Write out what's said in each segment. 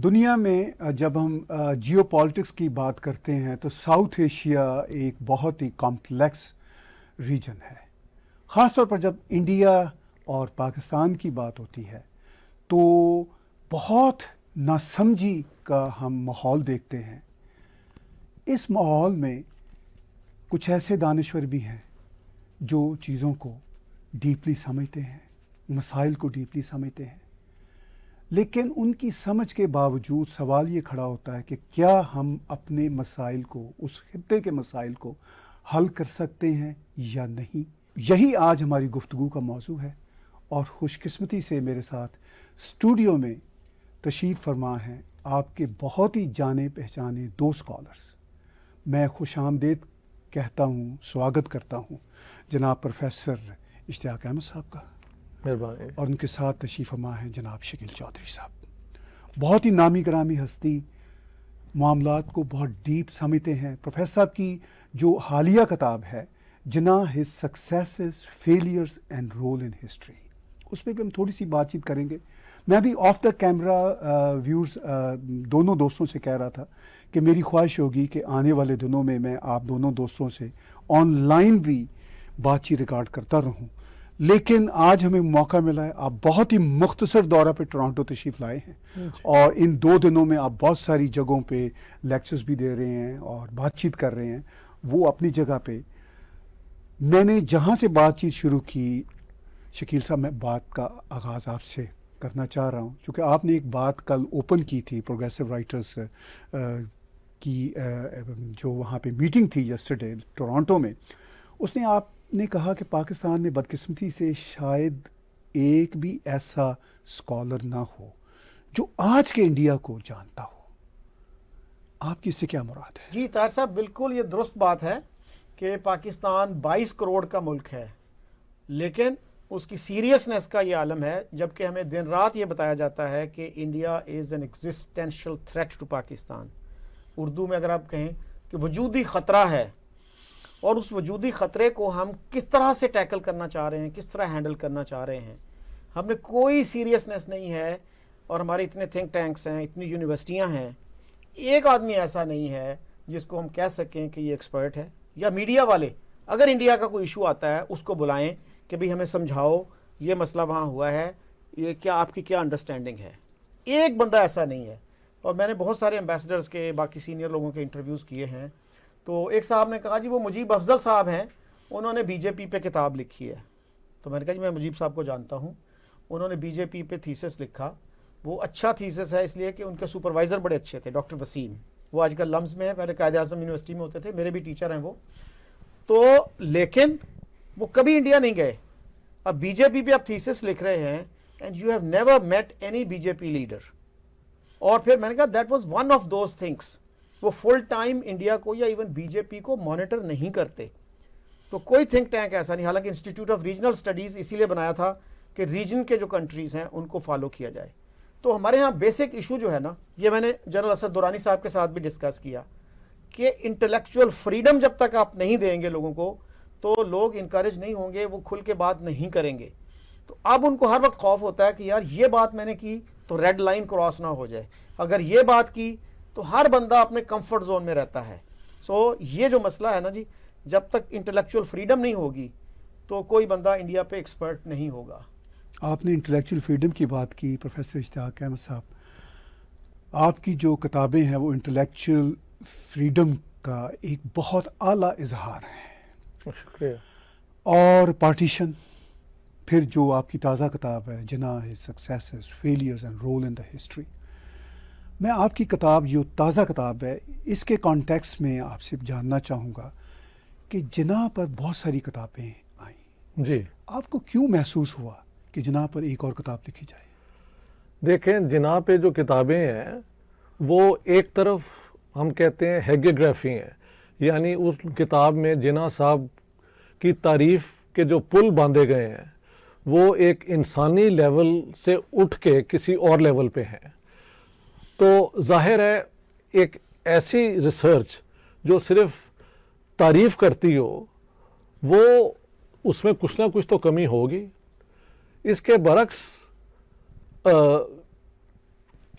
دنیا میں جب ہم جیو پالیٹکس کی بات کرتے ہیں تو ساؤتھ ایشیا ایک بہت ہی کمپلیکس ریجن ہے. خاص طور پر جب انڈیا اور پاکستان کی بات ہوتی ہے تو بہت ناسمجھی کا ہم ماحول دیکھتے ہیں. اس ماحول میں کچھ ایسے دانشور بھی ہیں جو چیزوں کو ڈیپلی سمجھتے ہیں، مسائل کو ڈیپلی سمجھتے ہیں، لیکن ان کی سمجھ کے باوجود سوال یہ کھڑا ہوتا ہے کہ کیا ہم اپنے مسائل کو، اس خطے کے مسائل کو حل کر سکتے ہیں یا نہیں. یہی آج ہماری گفتگو کا موضوع ہے اور خوش قسمتی سے میرے ساتھ اسٹوڈیو میں تشریف فرما ہیں آپ کے بہت ہی جانے پہچانے دو اسکالرس. میں خوش آمدید کہتا ہوں، سواگت کرتا ہوں جناب پروفیسر اشتیاق احمد صاحب کا، مہربانی، اور ان کے ساتھ تشریف فرما ہیں جناب شکیل چودھری صاحب. بہت ہی نامی گرامی ہستی، معاملات کو بہت ڈیپ سمجھتے ہیں. پروفیسر صاحب کی جو حالیہ کتاب ہے Jinnah his successes failures and role in history, اس پہ بھی ہم تھوڑی سی بات چیت کریں گے. میں ابھی آف دا کیمرہ ویورز دونوں دوستوں سے کہہ رہا تھا کہ میری خواہش ہوگی کہ آنے والے دنوں میں آپ دونوں دوستوں سے آن لائن بھی بات چیت ریکارڈ کرتا رہوں، لیکن آج ہمیں موقع ملا ہے. آپ بہت ہی مختصر دورہ پہ ٹورانٹو تشریف لائے ہیں اور ان 2 دنوں میں آپ بہت ساری جگہوں پہ لیکچرز بھی دے رہے ہیں اور بات چیت کر رہے ہیں. وہ اپنی جگہ پہ. میں نے جہاں سے بات چیت شروع کی، شکیل صاحب، میں بات کا آغاز آپ سے کرنا چاہ رہا ہوں چونکہ آپ نے ایک بات کل اوپن کی تھی پروگریسو رائٹرز کی جو وہاں پہ میٹنگ تھی یسٹرڈے ٹورانٹو میں. اس نے آپ نے کہا کہ پاکستان میں بدقسمتی سے شاید ایک بھی ایسا اسکالر نہ ہو جو آج کے انڈیا کو جانتا ہو. آپ کی اس سے کیا مراد ہے؟ جی طاہر صاحب، بالکل یہ درست بات ہے کہ پاکستان 22 کروڑ کا ملک ہے، لیکن اس کی سیریسنس کا یہ عالم ہے جبکہ ہمیں دن رات یہ بتایا جاتا ہے کہ India is an existential threat to Pakistan. Urdu میں اگر آپ کہیں کہ وجودی خطرہ ہے، اور اس وجودی خطرے کو ہم کس طرح سے ٹیکل کرنا چاہ رہے ہیں، کس طرح ہینڈل کرنا چاہ رہے ہیں. ہم نے کوئی سیریسنس نہیں ہے، اور ہمارے اتنے تھنک ٹینکس ہیں، اتنی یونیورسٹیاں ہیں، ایک آدمی ایسا نہیں ہے جس کو ہم کہہ سکیں کہ یہ ایکسپرٹ ہے. یا میڈیا والے اگر انڈیا کا کوئی ایشو آتا ہے اس کو بلائیں کہ بھئی ہمیں سمجھاؤ یہ مسئلہ وہاں ہوا ہے، یہ کیا آپ کی کیا انڈرسٹینڈنگ ہے. ایک بندہ ایسا نہیں ہے. اور میں نے بہت سارے ایمبیسڈرز کے، باقی سینئر لوگوں کے انٹرویوز کیے ہیں. تو ایک صاحب نے کہا جی وہ مجیب افضل صاحب ہیں، انہوں نے بی جے پی پہ کتاب لکھی ہے. تو میں نے کہا جی میں مجیب صاحب کو جانتا ہوں، انہوں نے بی جے پی پہ تھیسس لکھا. وہ اچھا تھیسس ہے اس لیے کہ ان کے سپروائزر بڑے اچھے تھے، ڈاکٹر وسیم. وہ آج کل لمز میں ہے، پہلے قائد اعظم یونیورسٹی میں ہوتے تھے، میرے بھی ٹیچر ہیں وہ. تو لیکن وہ کبھی انڈیا نہیں گئے. اب بی جے پی پہ آپ تھیسس لکھ رہے ہیں and you have never met any B J P leader. اور پھر میں نے کہا that was one of those things. وہ فل ٹائم انڈیا کو یا ایون بی جے پی کو مانیٹر نہیں کرتے. تو کوئی تھنک ٹینک ایسا نہیں، حالانکہ انسٹیٹیوٹ آف ریجنل اسٹڈیز اسی لیے بنایا تھا کہ ریجن کے جو کنٹریز ہیں ان کو فالو کیا جائے. تو ہمارے ہاں بیسک ایشو جو ہے نا، یہ میں نے جنرل اسد دورانی صاحب کے ساتھ بھی ڈسکس کیا کہ انٹلیکچوئل فریڈم جب تک آپ نہیں دیں گے لوگوں کو تو لوگ انکریج نہیں ہوں گے، وہ کھل کے بات نہیں کریں گے. تو اب ان کو ہر وقت خوف ہوتا ہے کہ یار یہ بات میں نے کی تو ریڈ لائن کراس نہ ہو جائے، اگر یہ بات کی تو ہر بندہ اپنے کمفرٹ زون میں رہتا ہے. سو یہ جو مسئلہ ہے نا جی، جب تک انٹلیکچوئل فریڈم نہیں ہوگی تو کوئی بندہ انڈیا پہ ایکسپرٹ نہیں ہوگا. آپ نے انٹلیکچوئل فریڈم کی بات کی پروفیسر اشتیاق احمد صاحب. آپ کی جو کتابیں ہیں وہ انٹلیکچوئل فریڈم کا ایک بہت اعلیٰ اظہار ہے. شکریہ. اور پارٹیشن، پھر جو آپ کی تازہ کتاب ہے Jinnah his successes failures and role in the history. میں آپ کی کتاب جو تازہ کتاب ہے اس کے کانٹیکس میں آپ سے جاننا چاہوں گا کہ جناح پر بہت ساری کتابیں آئیں. جی، آپ کو کیوں محسوس ہوا کہ جناح پر ایک اور کتاب لکھی جائے؟ دیکھیں جناح پہ جو کتابیں ہیں وہ ایک طرف ہم کہتے ہیں ہیگیوگرافی ہیں، یعنی اس کتاب میں جناح صاحب کی تعریف کے جو پل باندھے گئے ہیں وہ ایک انسانی لیول سے اٹھ کے کسی اور لیول پہ ہیں. تو ظاہر ہے ایک ایسی ریسرچ جو صرف تعریف کرتی ہو وہ اس میں کچھ نہ کچھ تو کمی ہوگی. اس کے برعکس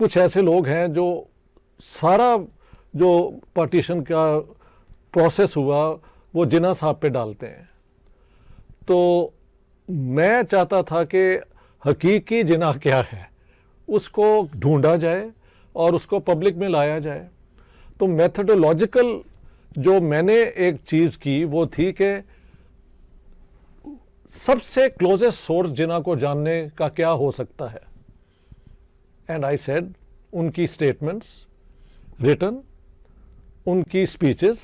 کچھ ایسے لوگ ہیں جو سارا جو پارٹیشن کا پروسیس ہوا وہ جناح صاحب پہ ڈالتے ہیں. تو میں چاہتا تھا کہ حقیقی جناح کیا ہے اس کو ڈھونڈا جائے اور اس کو پبلک میں لایا جائے. تو میتھڈولوجیکل جو میں نے ایک چیز کی وہ تھی کہ سب سے کلوزسٹ سورس جناح کو جاننے کا کیا ہو سکتا ہے. اینڈ آئی سیڈ ان کی اسٹیٹمنٹس ریٹن, ان کی اسپیچز,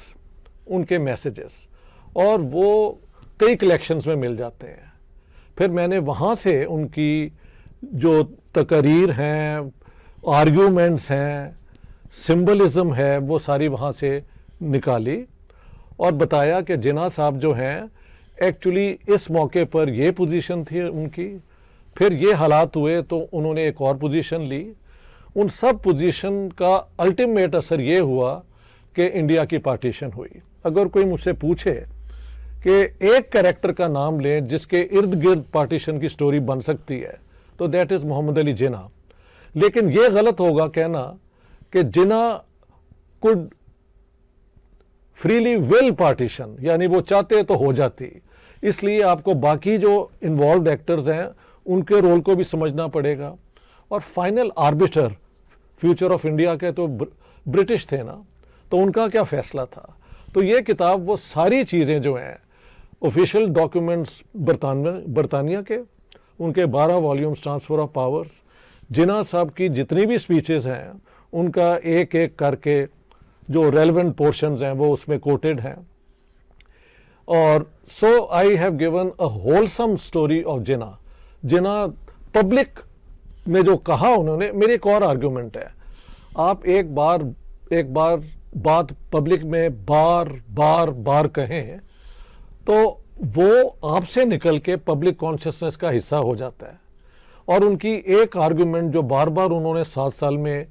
ان کے میسیجز, اور وہ کئی کلیکشنز میں مل جاتے ہیں. پھر میں نے وہاں سے ان کی جو تقاریر ہیں, آرگیومنٹس ہیں, سمبلزم ہے, وہ ساری وہاں سے نکالی اور بتایا کہ جناح صاحب جو ہیں ایکچولی اس موقع پر یہ پوزیشن تھی ان کی, پھر یہ حالات ہوئے تو انہوں نے ایک اور پوزیشن لی. ان سب پوزیشن کا الٹیمیٹ اثر یہ ہوا کہ انڈیا کی پارٹیشن ہوئی. اگر کوئی مجھ سے پوچھے کہ ایک کریکٹر کا نام لیں جس کے ارد گرد پارٹیشن کی سٹوری بن سکتی ہے تو دیٹ از محمد علی جناح. لیکن یہ غلط ہوگا کہنا کہ جناح could فریلی ول پارٹیشن, یعنی وہ چاہتے تو ہو جاتی. اس لیے آپ کو باقی جو انوالوڈ ایکٹرز ہیں ان کے رول کو بھی سمجھنا پڑے گا. اور final arbiter future of India کے تو برٹش تھے نا, تو ان کا کیا فیصلہ تھا. تو یہ کتاب وہ ساری چیزیں جو ہیں آفیشیل ڈاکیومنٹس برطانیہ کے, ان کے 12 والیومز ٹرانسفر آف پاورز, جناح صاحب کی جتنی بھی سپیچز ہیں ان کا ایک ایک کر کے جو ریلیونٹ پورشنز ہیں وہ اس میں کوٹڈ ہیں. اور so I have given a wholesome story of Jinnah. Jinnah public میں جو کہا انہوں نے, میری ایک اور آرگیومنٹ ہے, آپ ایک بار بات پبلک میں بار بار بار کہیں تو وہ آپ سے نکل کے پبلک کانشسنس کا حصہ ہو جاتا ہے. اور ان کی ایک آرگیومنٹ جو بار بار انہوں نے 7 سال میں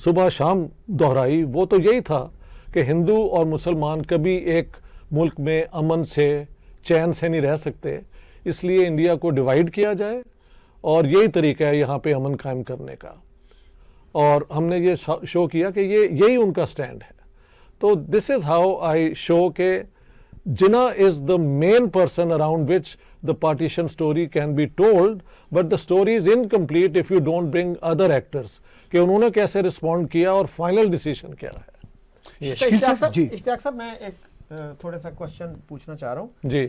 صبح شام دہرائی وہ تو یہی تھا کہ ہندو اور مسلمان کبھی ایک ملک میں امن سے چین سے نہیں رہ سکتے, اس لیے انڈیا کو ڈیوائیڈ کیا جائے اور یہی طریقہ ہے یہاں پہ امن قائم کرنے کا. اور ہم نے یہ شو کیا کہ یہی ان کا سٹینڈ ہے. تو دس از ہاؤ آئی شو کہ Jinnah is the main person around which the partition story can be told, but the story is incomplete if you don't bring other actors کہ انہوں نے کیسے رسپونڈ کیا اور فائنل ڈیسیشن کیا ہے. اشتیاق صاحب میں ایک تھوڑا سا کوشچن پوچھنا چاہ رہا ہوں. جی,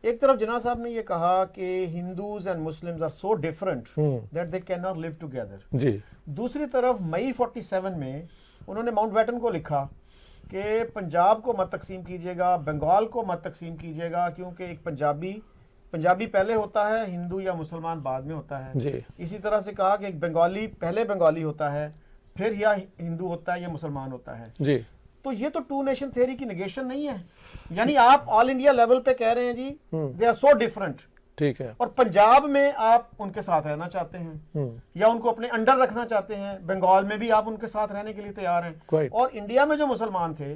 ایک طرف جناح صاحب نے یہ کہا کہ Hindus and Muslims are so different that they can not live together. جی, دوسری طرف مئی 47 میں انہوں نے ماؤنٹ بیٹن کو لکھا کہ پنجاب کو مت تقسیم کیجیے گا, بنگال کو مت تقسیم کیجیے گا, کیونکہ ایک پنجابی پہلے ہوتا ہے, ہندو یا مسلمان بعد میں ہوتا ہے. جی, اسی طرح سے کہا کہ ایک بنگالی پہلے بنگالی ہوتا ہے, پھر یا ہندو ہوتا ہے یا مسلمان ہوتا ہے. جی, تو یہ تو ٹو نیشن تھیوری کی نیگیشن نہیں ہے. یعنی آپ آل انڈیا لیول پہ کہہ رہے ہیں جی دے آر سو ڈفرنٹ, ٹھیک ہے, اور پنجاب میں آپ ان کے ساتھ رہنا چاہتے ہیں یا ان کو اپنے انڈر رکھنا چاہتے ہیں, بنگال میں بھی آپ ان کے ساتھ رہنے کے لیے تیار ہیں. اور انڈیا میں جو مسلمان تھے,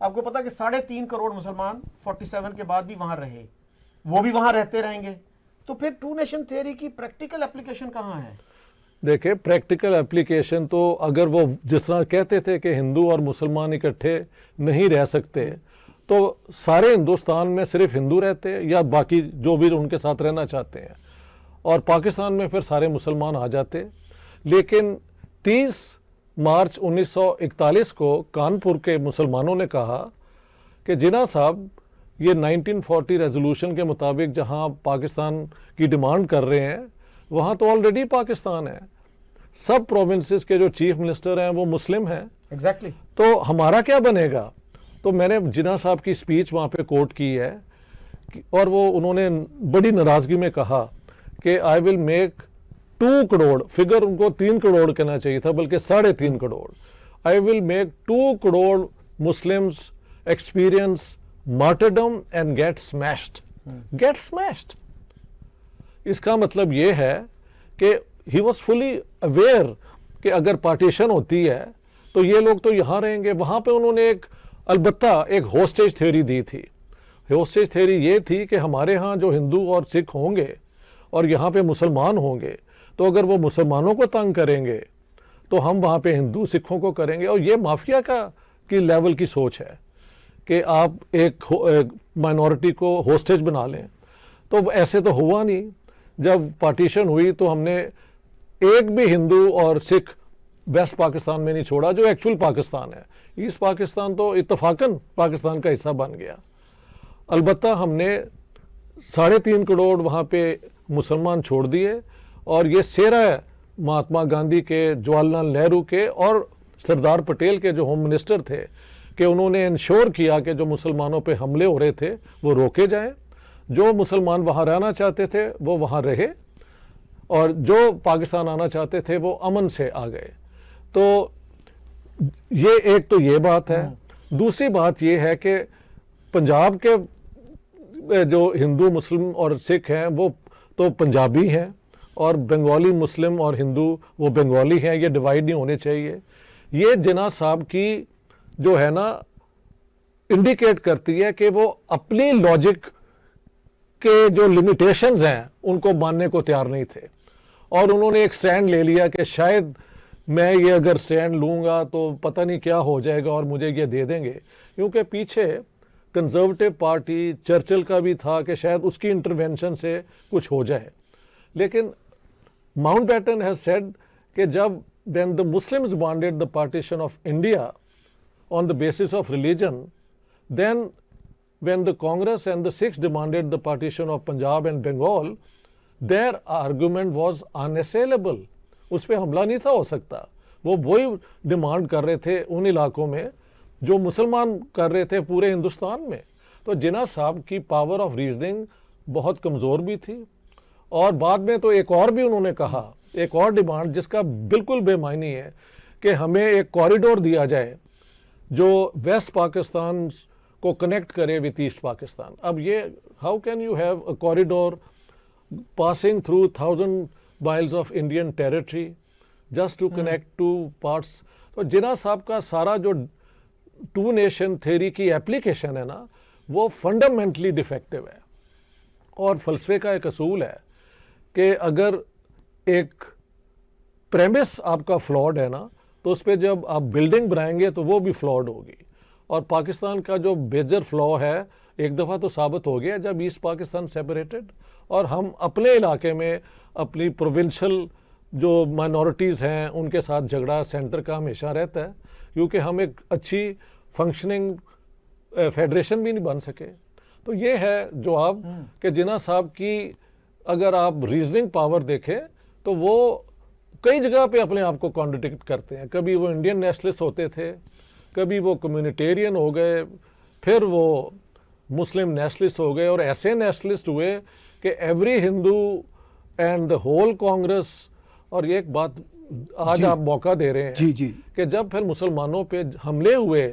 آپ کو پتا کہ 3.5 کروڑ مسلمان 47 کے بعد بھی وہاں رہے, وہ بھی وہاں رہتے رہیں گے. تو پھر ٹو نیشن تھیوری کی پریکٹیکل اپلیکیشن کہاں ہے؟ دیکھیں پریکٹیکل اپلیکیشن تو اگر وہ جس طرح کہتے تھے کہ ہندو اور مسلمان اکٹھے نہیں رہ سکتے تو سارے ہندوستان میں صرف ہندو رہتے یا باقی جو بھی ان کے ساتھ رہنا چاہتے ہیں, اور پاکستان میں پھر سارے مسلمان آ جاتے. لیکن 30 مارچ 1941 کو کانپور کے مسلمانوں نے کہا کہ جناح صاحب یہ 1940 ریزولوشن کے مطابق جہاں پاکستان کی ڈیمانڈ کر رہے ہیں وہاں تو آلریڈی پاکستان ہے, سب پروونسز کے جو چیف منسٹر ہیں وہ مسلم ہیں. ایگزیکٹلی. تو ہمارا کیا بنے گا؟ تو میں نے جناح صاحب کی سپیچ وہاں پہ کوٹ کی ہے اور وہ انہوں نے بڑی ناراضگی میں کہا کہ I will make 2 crore, figure ان کو 3 کروڑ کہنا چاہیے تھا بلکہ 3.5 crore, I will make 2 crore Muslims experience martyrdom and get smashed. اس کا مطلب یہ ہے کہ he was fully aware کہ اگر پارٹیشن ہوتی ہے تو یہ لوگ تو یہاں رہیں گے. وہاں پہ انہوں نے البتہ ایک ہوسٹیج تھیوری دی تھی. ہوسٹیج تھیوری یہ تھی کہ ہمارے ہاں جو ہندو اور سکھ ہوں گے اور یہاں پہ مسلمان ہوں گے تو اگر وہ مسلمانوں کو تنگ کریں گے تو ہم وہاں پہ ہندو سکھوں کو کریں گے. اور یہ مافیا کی لیول کی سوچ ہے کہ آپ ایک مائنورٹی کو ہوسٹیج بنا لیں. تو ایسے تو ہوا نہیں. جب پارٹیشن ہوئی تو ہم نے ایک بھی ہندو اور سکھ ویسٹ پاکستان میں نہیں چھوڑا جو ایکچول پاکستان ہے. ایسٹ پاکستان تو اتفاقاً پاکستان کا حصہ بن گیا. البتہ ہم نے 3.5 کروڑ وہاں پہ مسلمان چھوڑ دیے, اور یہ سیرا ہے مہاتما گاندھی کے, جواہر لال نہرو کے اور سردار پٹیل کے جو ہوم منسٹر تھے, کہ انہوں نے انشور کیا کہ جو مسلمانوں پہ حملے ہو رہے تھے وہ روکے جائیں. جو مسلمان وہاں رہنا چاہتے تھے وہ وہاں رہے, اور جو پاکستان آنا چاہتے تھے وہ امن سے آ گئے. تو یہ ایک تو یہ بات ہے. دوسری بات یہ ہے کہ پنجاب کے جو ہندو مسلم اور سکھ ہیں وہ تو پنجابی ہیں, اور بنگالی مسلم اور ہندو وہ بنگالی ہیں. یہ ڈیوائڈ نہیں ہونے چاہیے. یہ جناح صاحب کی جو ہے نا انڈیکیٹ کرتی ہے کہ وہ اپنی لاجک کے جو لمیٹیشنز ہیں ان کو ماننے کو تیار نہیں تھے, اور انہوں نے ایک سٹینڈ لے لیا کہ شاید میں یہ اگر سٹینڈ لوں گا تو پتہ نہیں کیا ہو جائے گا اور مجھے یہ دے دیں گے. کیونکہ پیچھے کنزرویٹو پارٹی چرچل کا بھی تھا کہ شاید اس کی انٹرونشن سے کچھ ہو جائے. لیکن ماؤنٹ بیٹن ہیز سیڈ کہ جب when the Muslims wanted the partition of India on the basis of religion, then when the Congress and the Sikhs demanded the partition of Punjab and Bengal, their argument was unassailable. اس پہ حملہ نہیں تھا ہو سکتا. وہ وہی demand کر رہے تھے ان علاقوں میں جو مسلمان کر رہے تھے پورے ہندوستان میں. تو جناح صاحب کی پاور آف ریزننگ بہت کمزور بھی تھی. اور بعد میں تو ایک اور بھی انہوں نے کہا, ایک اور ڈیمانڈ جس کا بالکل بے معنی ہے, کہ ہمیں ایک کوریڈور دیا جائے جو ویسٹ پاکستان کو کنیکٹ کرے وتھ ایسٹ پاکستان. اب یہ how can you have a corridor passing through 1000 miles of Indian territory just to connect two parts. تو جناح صاحب کا سارا جو 2 nation theory کی اپلیکیشن ہے نا وہ فنڈامنٹلی ڈیفیکٹو ہے. اور فلسفے کا ایک اصول ہے کہ اگر ایک پریمس آپ کا فلاڈ ہے نا تو اس پہ جب آپ بلڈنگ بنائیں گے تو وہ بھی فلاڈ ہوگی. اور پاکستان کا جو میجر فلا ہے ایک دفعہ تو ثابت ہو گیا جب ایسٹ پاکستان سیپریٹڈ, اور ہم اپنے علاقے میں اپنی پروونشل جو مائنورٹیز ہیں ان کے ساتھ جھگڑا سینٹر کا ہمیشہ رہتا ہے, کیونکہ ہم ایک اچھی فنکشننگ فیڈریشن بھی نہیں بن سکے. تو یہ ہے جواب کہ جناح صاحب کی اگر آپ ریزننگ پاور دیکھیں تو وہ کئی جگہ پہ اپنے آپ کو کانٹرڈکٹ کرتے ہیں. کبھی وہ انڈین نیشنلسٹ ہوتے تھے, کبھی وہ کمیونٹیرین ہو گئے, پھر وہ مسلم نیشنلسٹ ہو گئے, اور ایسے نیشنلسٹ ہوئے کہ every Hindu and the whole Congress. اور یہ ایک بات آج آپ موقع دے رہے ہیں کہ جب پھر مسلمانوں پہ حملے ہوئے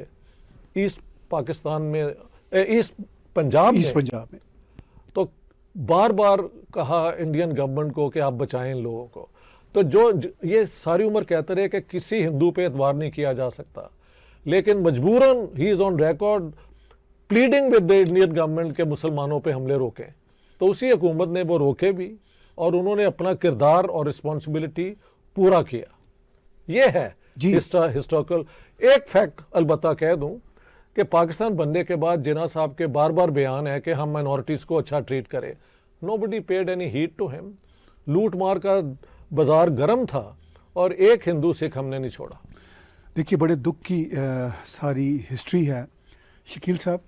ایسٹ پاکستان میں, ایسٹ پنجاب میں, تو بار بار کہا انڈین گورنمنٹ کو کہ آپ بچائیں ان لوگوں کو. تو جو یہ ساری عمر کہتے رہے کہ کسی ہندو پہ اعتبار نہیں کیا جا سکتا, لیکن مجبوراً ہی is on record pleading with the Indian government کہ مسلمانوں پہ حملے روکیں. تو اسی حکومت نے وہ روکے بھی, اور انہوں نے اپنا کردار اور رسپانسبلٹی پورا کیا. یہ ہے ہسٹوریکل. ایک فیکٹ البتہ کہہ دوں کہ پاکستان بننے کے بعد جناح صاحب کے بار بار بیان ہے کہ ہم مائنورٹیز کو اچھا ٹریٹ کریں. Nobody paid any heed to him. لوٹ مار کا بازار گرم تھا اور ایک ہندو سکھ ہم نے نہیں چھوڑا. دیکھیے بڑے دکھ کی ساری ہسٹری ہے. شکیل صاحب,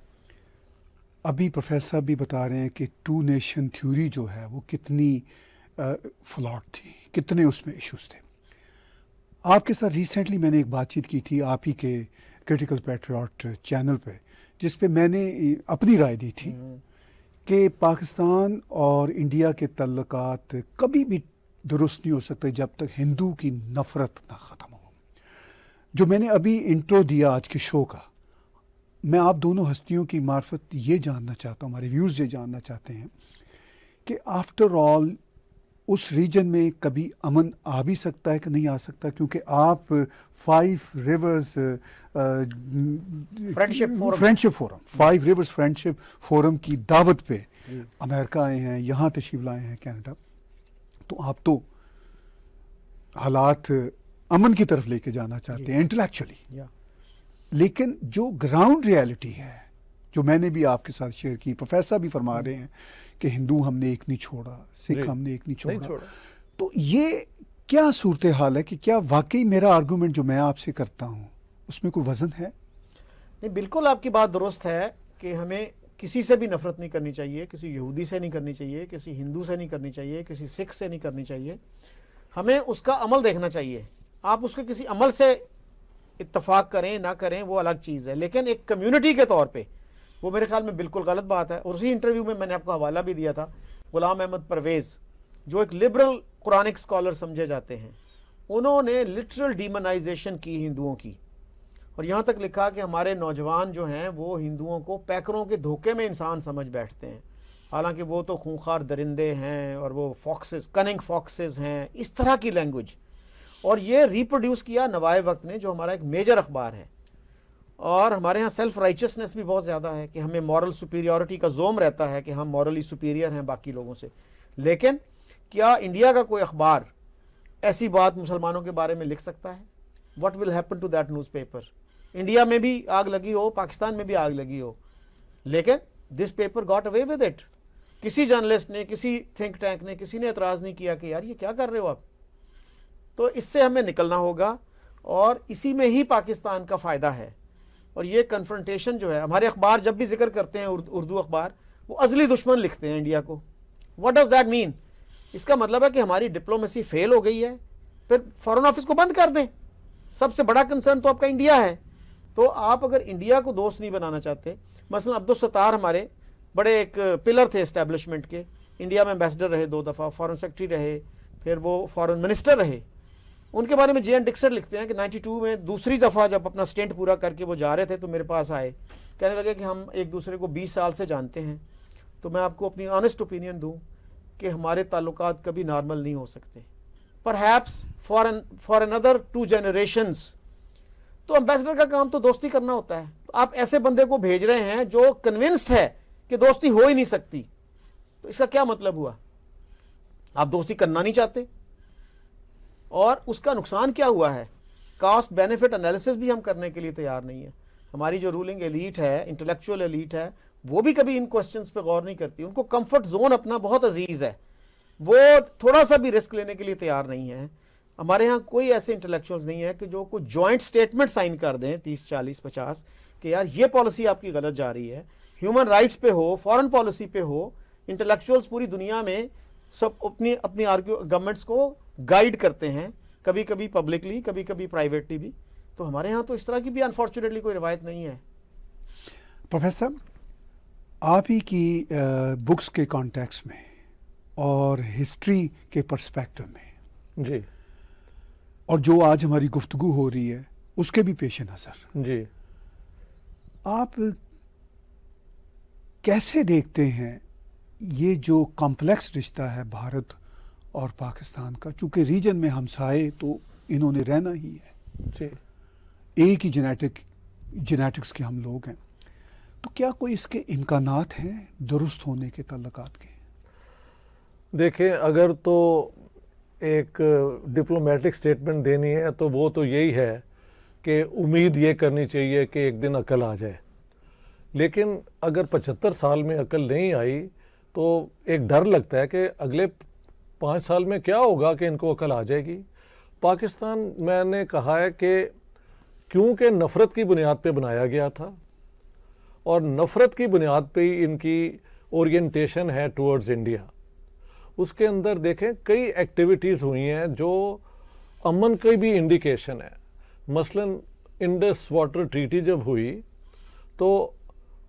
ابھی پروفیسر صاحب بھی بتا رہے ہیں کہ 2 نیشن تھیوری جو ہے وہ کتنی فلاٹ تھی, کتنے اس میں ایشوز تھے. آپ کے ساتھ ریسنٹلی میں نے ایک بات چیت کی تھی آپ ہی کے کرٹیکل پیٹریاٹ چینل پہ, جس پہ میں نے اپنی رائے دی تھی کہ پاکستان اور انڈیا کے تعلقات کبھی بھی درست نہیں ہو سکتے جب تک ہندو کی نفرت نہ ختم ہو. جو میں نے ابھی انٹرو دیا آج کے شو کا, میں آپ دونوں ہستیوں کی معرفت یہ جاننا چاہتا ہوں, ہمارے ویورز یہ جاننا چاہتے ہیں کہ آفٹر آل اس ریجن میں کبھی امن آ بھی سکتا ہے کہ نہیں آ سکتا, کیونکہ آپ 5 rivers friendship forum 5 rivers friendship forum کی دعوت پہ امریکہ آئے ہیں, یہاں تشریف لائے ہیں کینیڈا. تو آپ تو حالات امن کی طرف لے کے جانا چاہتے ہیں انٹلیکچولی، یا لیکن جو گراؤنڈ ریالٹی ہے جو میں نے بھی آپ کے ساتھ شیئر کی، پروفیسر بھی فرما رہے ہیں کہ ہندو ہم نے ایک نہیں چھوڑا، سکھ ہم نے ایک نہیں چھوڑا، تو یہ کیا صورتحال ہے کہ کیا واقعی میرا آرگومنٹ جو میں آپ سے کرتا ہوں اس میں کوئی وزن ہے؟ نہیں، بالکل آپ کی بات درست ہے کہ ہمیں کسی سے بھی نفرت نہیں کرنی چاہیے، کسی یہودی سے نہیں کرنی چاہیے، کسی ہندو سے نہیں کرنی چاہیے، کسی سکھ سے نہیں کرنی چاہیے. ہمیں اس کا عمل دیکھنا چاہیے. آپ اس کے کسی عمل سے اتفاق کریں نہ کریں وہ الگ چیز ہے، لیکن ایک کمیونٹی کے طور پہ وہ میرے خیال میں بالکل غلط بات ہے. اور اسی انٹرویو میں نے آپ کو حوالہ بھی دیا تھا، غلام احمد پرویز جو ایک لبرل قرآنک اسکالر سمجھے جاتے ہیں، انہوں نے لٹرل ڈیمونائزیشن کی ہندوؤں کی، اور یہاں تک لکھا کہ ہمارے نوجوان جو ہیں وہ ہندوؤں کو پیکروں کے دھوکے میں انسان سمجھ بیٹھتے ہیں، حالانکہ وہ تو خونخوار درندے ہیں اور وہ فاکسز، کننگ فاکسز ہیں، اس طرح کی لینگویج. اور یہ ریپروڈیوس کیا نوائے وقت نے، جو ہمارا ایک میجر اخبار ہے. اور ہمارے ہاں سیلف رائچسنس بھی بہت زیادہ ہے کہ ہمیں مورل سپیریورٹی کا زوم رہتا ہے کہ ہم مورلی سپیریئر ہیں باقی لوگوں سے. لیکن کیا انڈیا کا کوئی اخبار ایسی بات مسلمانوں کے بارے میں لکھ سکتا ہے؟ What will happen to that newspaper? India میں بھی آگ لگی ہو، پاکستان میں بھی آگ لگی ہو، لیکن this paper got away with it. کسی جرنلسٹ نے، کسی تھنک ٹینک نے، کسی نے اعتراض نہیں کیا کہ یار یہ کیا کر رہے ہو آپ. تو اس سے ہمیں نکلنا ہوگا، اور اسی میں ہی پاکستان کا فائدہ ہے. اور یہ کنفرنٹیشن جو ہے، ہمارے اخبار جب بھی ذکر کرتے ہیں اردو اخبار، وہ ازلی دشمن لکھتے ہیں انڈیا کو. واٹ ڈز دیٹ مین؟ اس کا مطلب ہے کہ ہماری ڈپلومیسی فیل ہو گئی ہے. پھر فارن آفس کو بند کر دیں. سب سے بڑا کنسرن تو آپ کا انڈیا ہے. تو آپ اگر انڈیا کو دوست نہیں بنانا چاہتے، مثلا عبدالستار ہمارے بڑے ایک پلر تھے اسٹیبلشمنٹ کے، انڈیا میں ایمبیسڈر رہے 2 دفعہ، فارن سیکرٹری رہے، پھر وہ فارن منسٹر رہے. ان کے بارے میں جے این ڈکسن لکھتے ہیں کہ 92 میں دوسری دفعہ جب اپنا سٹینٹ پورا کر کے وہ جا رہے تھے تو میرے پاس آئے، کہنے لگے کہ ہم ایک دوسرے کو 20 سال سے جانتے ہیں، تو میں آپ کو اپنی آنیسٹ اوپینین دوں کہ ہمارے تعلقات کبھی نارمل نہیں ہو سکتے. Perhaps for another 2 generations. تو امبیسڈر کا کام تو دوستی کرنا ہوتا ہے. آپ ایسے بندے کو بھیج رہے ہیں جو کنونسڈ ہے کہ دوستی ہو ہی نہیں سکتی، تو اس کا کیا مطلب ہوا؟ آپ دوستی کرنا نہیں چاہتے. اور اس کا نقصان کیا ہوا ہے؟ کاسٹ بینیفٹ انالیسس بھی ہم کرنے کے لیے تیار نہیں ہے. ہماری جو رولنگ ایلیٹ ہے، انٹلیکچوئل ایلیٹ ہے، وہ بھی کبھی ان کوسچنز پہ غور نہیں کرتی. ان کو کمفرٹ زون اپنا بہت عزیز ہے، وہ تھوڑا سا بھی رسک لینے کے لیے تیار نہیں ہے. ہمارے ہاں کوئی ایسے انٹلیکچوئلز نہیں ہے کہ جو کوئی جوائنٹ سٹیٹمنٹ سائن کر دیں 30 40 50 کہ یار یہ پالیسی آپ کی غلط جا رہی ہے. ہیومن رائٹس پہ ہو، فارن پالیسی پہ ہو، انٹلیکچوئلز پوری دنیا میں سب اپنی گورنمنٹس کو گائیڈ کرتے ہیں، کبھی کبھی پبلکلی، کبھی کبھی پرائیویٹلی بھی. تو ہمارے ہاں تو اس طرح کی بھی انفارچونیٹلی کوئی روایت نہیں ہے. پروفیسر، آپ ہی کی بکس کے کانٹیکس میں اور ہسٹری کے پرسپیکٹو میں جی، اور جو آج ہماری گفتگو ہو رہی ہے اس کے بھی پیش نظر، جی، آپ کیسے دیکھتے ہیں یہ جو کمپلیکس رشتہ ہے بھارت اور پاکستان کا؟ چونکہ ریجن میں ہمسائے تو انہوں نے رہنا ہی ہے، جی، ایک ہی جینیٹکس کے ہم لوگ ہیں، تو کیا کوئی اس کے امکانات ہیں درست ہونے کے تعلقات کے؟ دیکھیں، اگر تو ایک ڈپلومیٹک سٹیٹمنٹ دینی ہے تو وہ تو یہی ہے کہ امید یہ کرنی چاہیے کہ ایک دن عقل آ جائے. لیکن اگر 75 سال میں عقل نہیں آئی تو ایک ڈر لگتا ہے کہ اگلے 5 سال میں کیا ہوگا کہ ان کو عقل آ جائے گی. پاکستان، میں نے کہا ہے کہ کیونکہ نفرت کی بنیاد پہ بنایا گیا تھا، اور نفرت کی بنیاد پہ ہی ان کی اورینٹیشن ہے ٹورڈز انڈیا. اس کے اندر دیکھیں کئی ایکٹیویٹیز ہوئی ہیں جو امن کی بھی انڈیکیشن ہے. مثلا انڈس واٹر ٹریٹی جب ہوئی تو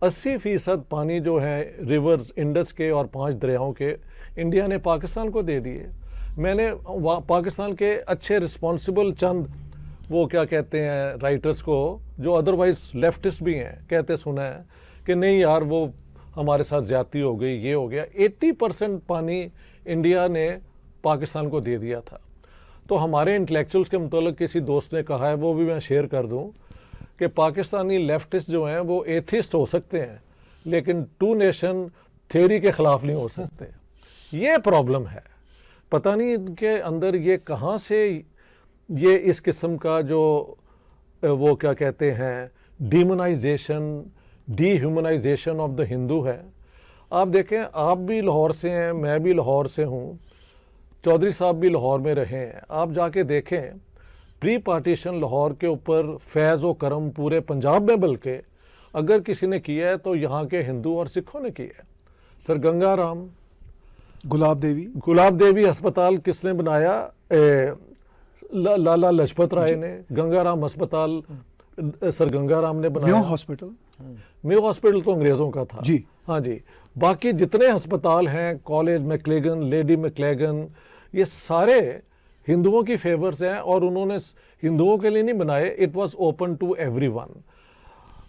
80% پانی جو ہے ریورز انڈس کے اور 5 دریاؤں کے انڈیا نے پاکستان کو دے دیے. میں نے پاکستان کے اچھے رسپانسبل چند وہ کیا کہتے ہیں رائٹرز کو جو ادروائز لیفٹسٹ بھی ہیں کہتے سنا ہے کہ نہیں یار وہ ہمارے ساتھ زیادتی ہو گئی، یہ ہو گیا. 80% پانی انڈیا نے پاکستان کو دے دیا تھا. تو ہمارے انٹلیکچوئلس کے متعلق کسی دوست نے کہا ہے، وہ بھی میں شیئر کر دوں، کہ پاکستانی لیفٹسٹ جو ہیں وہ ایتھیسٹ ہو سکتے ہیں لیکن 2 نیشن تھیوری کے خلاف نہیں ہو سکتے. یہ پرابلم ہے. پتہ نہیں ان کے اندر یہ کہاں سے یہ اس قسم کا جو وہ کیا کہتے ہیں ڈیمونائزیشن ڈی ہیومنائزیشن آف دا ہندو ہے. آپ دیکھیں آپ بھی لاہور سے ہیں, میں بھی لاہور سے ہوں, چودھری صاحب بھی لاہور میں رہے ہیں. آپ جا کے دیکھیں پری پارٹیشن لاہور کے اوپر فیض و کرم پورے پنجاب میں بلکہ اگر کسی نے کیا ہے تو یہاں کے ہندو اور سکھوں نے کیا ہے. سر گنگا رام گلاب دیوی ہسپتال کس نے بنایا؟ لالا لجپت رائے نے. گنگا رام ہسپتال سر گنگا رام نے بنایا. میو ہاسپٹل تو انگریزوں کا تھا. جی ہاں جی. باقی جتنے ہسپتال ہیں, کالج میکلیگن, لیڈی میکلیگن, یہ سارے ہندوؤں کی فیورز ہیں اور انہوں نے ہندوؤں کے لیے نہیں بنائے. It was open to everyone.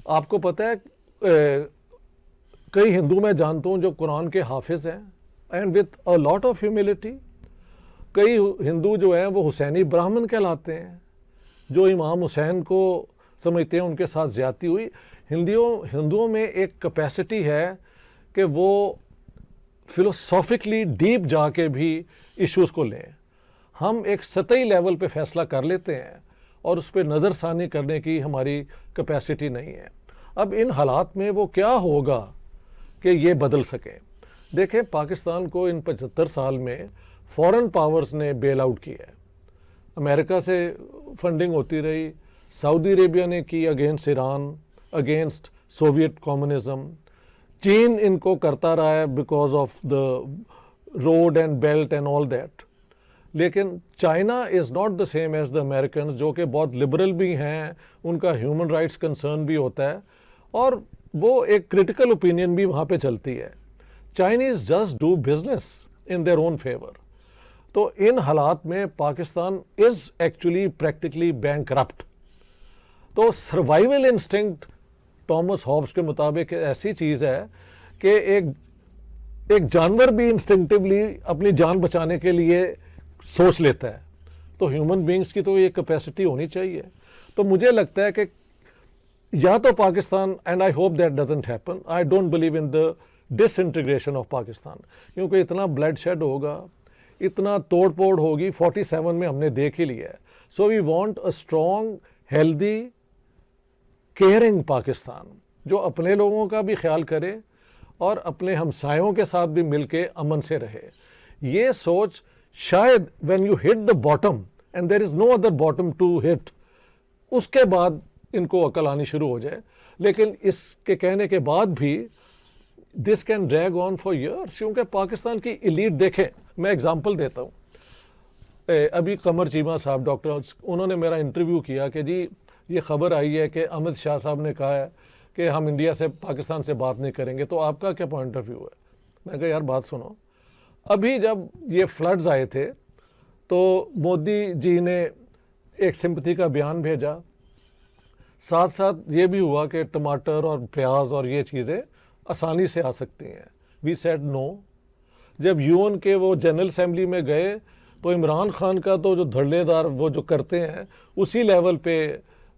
آپ کو پتہ ہے کئی ہندو میں جانتا ہوں جو قرآن کے حافظ ہیں and with a lot of humility. کئی ہندو جو ہیں وہ حسینی براہمن کہلاتے ہیں, جو امام حسین کو سمجھتے ہیں ان کے ساتھ زیادتی ہوئی. ہندوؤں میں ایک کیپیسٹی ہے کہ وہ فلوسافکلی ڈیپ جا کے بھی ایشوز کو لیں. ہم ایک سطحی لیول پہ فیصلہ کر لیتے ہیں اور اس پہ نظر ثانی کرنے کی ہماری کیپیسٹی نہیں ہے. اب ان حالات میں وہ کیا ہوگا کہ یہ بدل سکے؟ دیکھیں پاکستان کو ان 75 سال میں فورن پاورز نے بیل آؤٹ کیا ہے. امریکہ سے فنڈنگ ہوتی رہی, سعودی عربیہ نے کی against Iran, against Soviet communism. چین ان کو کرتا رہا ہے because of the road and belt and all that. لیکن China is not the same as the Americans, جو کہ بہت لبرل بھی ہیں, ان کا ہیومن رائٹس کنسرن بھی ہوتا ہے اور وہ ایک کریٹیکل اوپینین بھی وہاں پہ چلتی ہے. Chinese just do business in their own favour. تو ان حالات میں Pakistan is actually practically bankrupt. تو سروائیول انسٹنکٹ ٹامس ہابس کے مطابق ایسی چیز ہے کہ ایک جانور بھی انسٹنکٹیولی اپنی جان بچانے کے لیے سوچ لیتا ہے. تو ہیومن بینگز کی تو یہ کیپیسٹی ہونی چاہیے. تو مجھے لگتا ہے کہ یا تو Pakistan, and I hope that doesn't happen, I don't believe in the disintegration of Pakistan, کیونکہ اتنا بلڈ شیڈ ہوگا, اتنا توڑ پھوڑ ہوگی 47 میں ہم نے دیکھ ہی لیا ہے. So we want a strong healthy caring Pakistan, جو اپنے لوگوں کا بھی خیال کرے اور اپنے ہمسایوں کے ساتھ بھی مل کے امن سے رہے. یہ سوچ شاید when you hit the bottom and there is no other bottom to hit, اس کے بعد ان کو عقل آنی شروع ہو جائے. لیکن اس کے کہنے کے بعد بھی this can drag on for years, کیونکہ پاکستان کی ایلیٹ دیکھیں. میں اگزامپل دیتا ہوں. ابھی قمر چیمہ صاحب ڈاکٹر, انہوں نے میرا انٹرویو کیا کہ جی یہ خبر آئی ہے کہ امت شاہ صاحب نے کہا ہے کہ ہم انڈیا سے پاکستان سے بات نہیں کریں گے, تو آپ کا کیا پوائنٹ آف ویو ہے؟ میں کہا یار بات سنو, ابھی جب یہ فلڈز آئے تھے تو مودی جی نے ایک سمپتھی کا بیان بھیجا, ساتھ ساتھ یہ بھی ہوا کہ ٹماٹر اور پیاز اور یہ چیزیں آسانی سے آ سکتی ہیں. We said no. جب یون کے وہ جنرل اسمبلی میں گئے تو عمران خان کا تو جو دھڑلے دار وہ جو کرتے ہیں اسی لیول پہ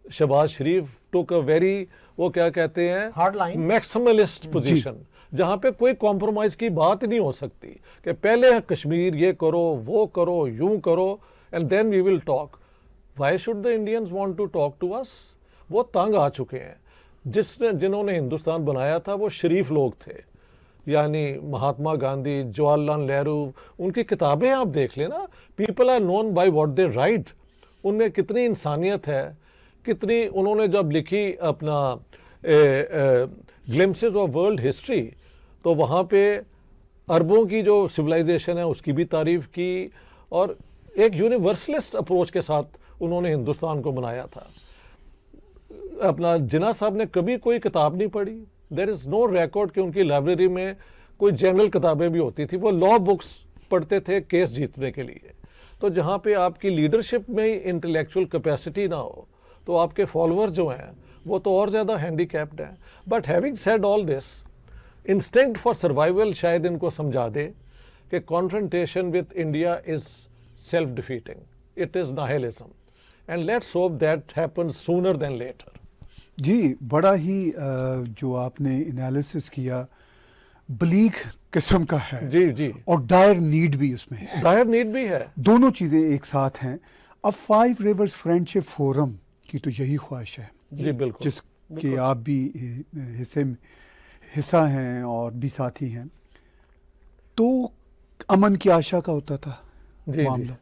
شہباز شریف ٹوک اے ویری, وہ کیا کہتے ہیں, ہارڈ لائن, میکسیملسٹ پوزیشن, جہاں پہ کوئی کمپرومائز کی بات نہیں ہو سکتی کہ پہلے کشمیر یہ کرو, وہ کرو, یوں کرو, and then we will talk. Why should the Indians want to talk to us? وہ تنگ آ چکے ہیں. جنہوں نے ہندوستان بنایا تھا وہ شریف لوگ تھے, یعنی مہاتما گاندھی, جواہر لال نہرو. ان کی کتابیں آپ دیکھ لیں نا, people are known by what they write. ان میں کتنی انسانیت ہے, کتنی انہوں نے جب لکھی اپنا گلمسز آف ورلڈ ہسٹری, تو وہاں پہ عربوں کی جو سویلائزیشن ہے اس کی بھی تعریف کی, اور ایک یونیورسلسٹ اپروچ کے ساتھ انہوں نے ہندوستان کو بنایا تھا. اپنا جناح صاحب نے کبھی کوئی کتاب نہیں پڑھی. دیر از نو ریکارڈ کہ ان کی لائبریری میں کوئی جنرل کتابیں بھی ہوتی تھی. وہ لا بکس پڑھتے تھے کیس جیتنے کے لیے. تو جہاں پہ آپ کی لیڈرشپ میں انٹلیکچوئل کیپیسٹی نہ ہو تو آپ کے فالوور جو ہیں وہ تو اور زیادہ ہینڈی کیپڈ ہیں. But having said all this, instinct for survival شاید ان کو سمجھا دے کہ confrontation with India is self defeating, it is nihilism, and let's hope that happens sooner than later. جی بڑا ہی جو آپ نے انالیسس کیا بلیک قسم کا ہے. جی جی, اور ڈائر نیڈ بھی اس میں ہے. ڈائر نیڈ بھی ہے. دونوں چیزیں ایک ساتھ ہیں. اب 5 ریورز فرینڈشپ فورم کی تو یہی خواہش ہے جی بالکل، جس کے آپ بھی حصہ ہیں اور بھی ساتھی ہیں، تو امن کی آشا کا ہوتا تھا جی معاملہ.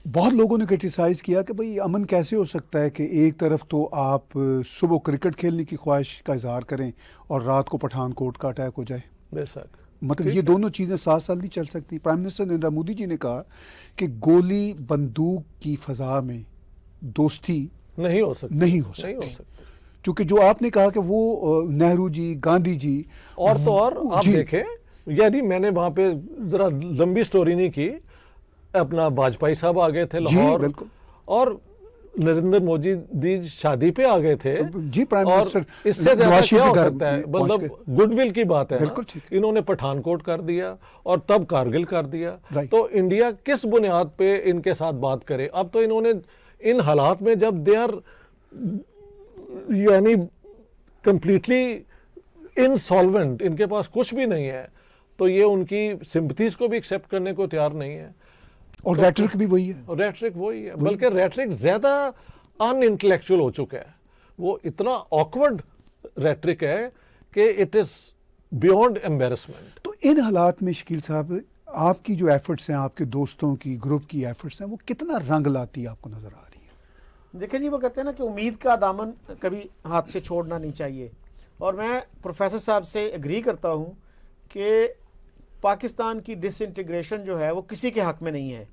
بہت لوگوں نے کرٹیسائز کیا کہ بھئی امن کیسے ہو سکتا ہے کہ ایک طرف تو آپ صبح کرکٹ کھیلنے کی خواہش کا اظہار کریں اور رات کو پٹھان کوٹ کا اٹیک ہو جائے. بے شک. مطلب ٹھیک یہ ہے. دونوں چیزیں 7 سال نہیں چل سکتی. پرائم منسٹر نریندر مودی جی نے کہا کہ گولی بندوق کی فضا میں دوستی نہیں ہو سکتی، نہیں ہو نہیں ہو سکتی، سکتی. چونکہ جو آپ نے کہا کہ وہ نہرو جی، گاندھی جی اور تو اور آپ جی دیکھیں، یعنی میں نے وہاں پہ ذرا لمبی سٹوری نہیں کی، اپنا واجپئی صاحب آ گئے تھے جی لاہور، بالکل اور نریندر مودی جی شادی پہ آ گئے تھے. جی پرائم اور منسٹر اس سے زیادہ نواز شریف کیا ہو کے گھر سکتا ہے؟ پہنچ مطلب گئے. گڈ ول کی بات ہے نا. بالکل ٹھیک ہے. انہوں نے پٹھان کوٹ کر دیا اور تب کارگل کر دیا. Right. تو انڈیا کس بنیاد پہ ان کے ساتھ بات کرے؟ اب تو انہوں نے ان حالات میں جب دے آر یعنی کمپلیٹلی انسالوینٹ، ان کے پاس کچھ بھی نہیں ہے، تو یہ ان کی سمپتھیز کو بھی ایکسیپٹ کرنے کو تیار نہیں ہے. اور ریٹرک بھی وہی ہے. ریٹرک وہی ہے، بلکہ ریٹرک زیادہ ان انٹلیکچوئل ہو چکا ہے. وہ اتنا آکورڈ ریٹرک ہے کہ اٹ از بیونڈ ایمبیرسمنٹ. تو ان حالات میں شکیل صاحب آپ کی جو ایفرٹس ہیں، آپ کے دوستوں کی گروپ کی ایفرٹس ہیں، وہ کتنا رنگ لاتی آپ کو نظر آ رہی ہے؟ دیکھیں جی، وہ کہتے ہیں نا کہ امید کا دامن کبھی ہاتھ سے چھوڑنا نہیں چاہیے. اور میں پروفیسر صاحب سے اگری کرتا ہوں کہ پاکستان کی ڈس انٹیگریشن جو ہے وہ کسی کے حق میں نہیں ہے.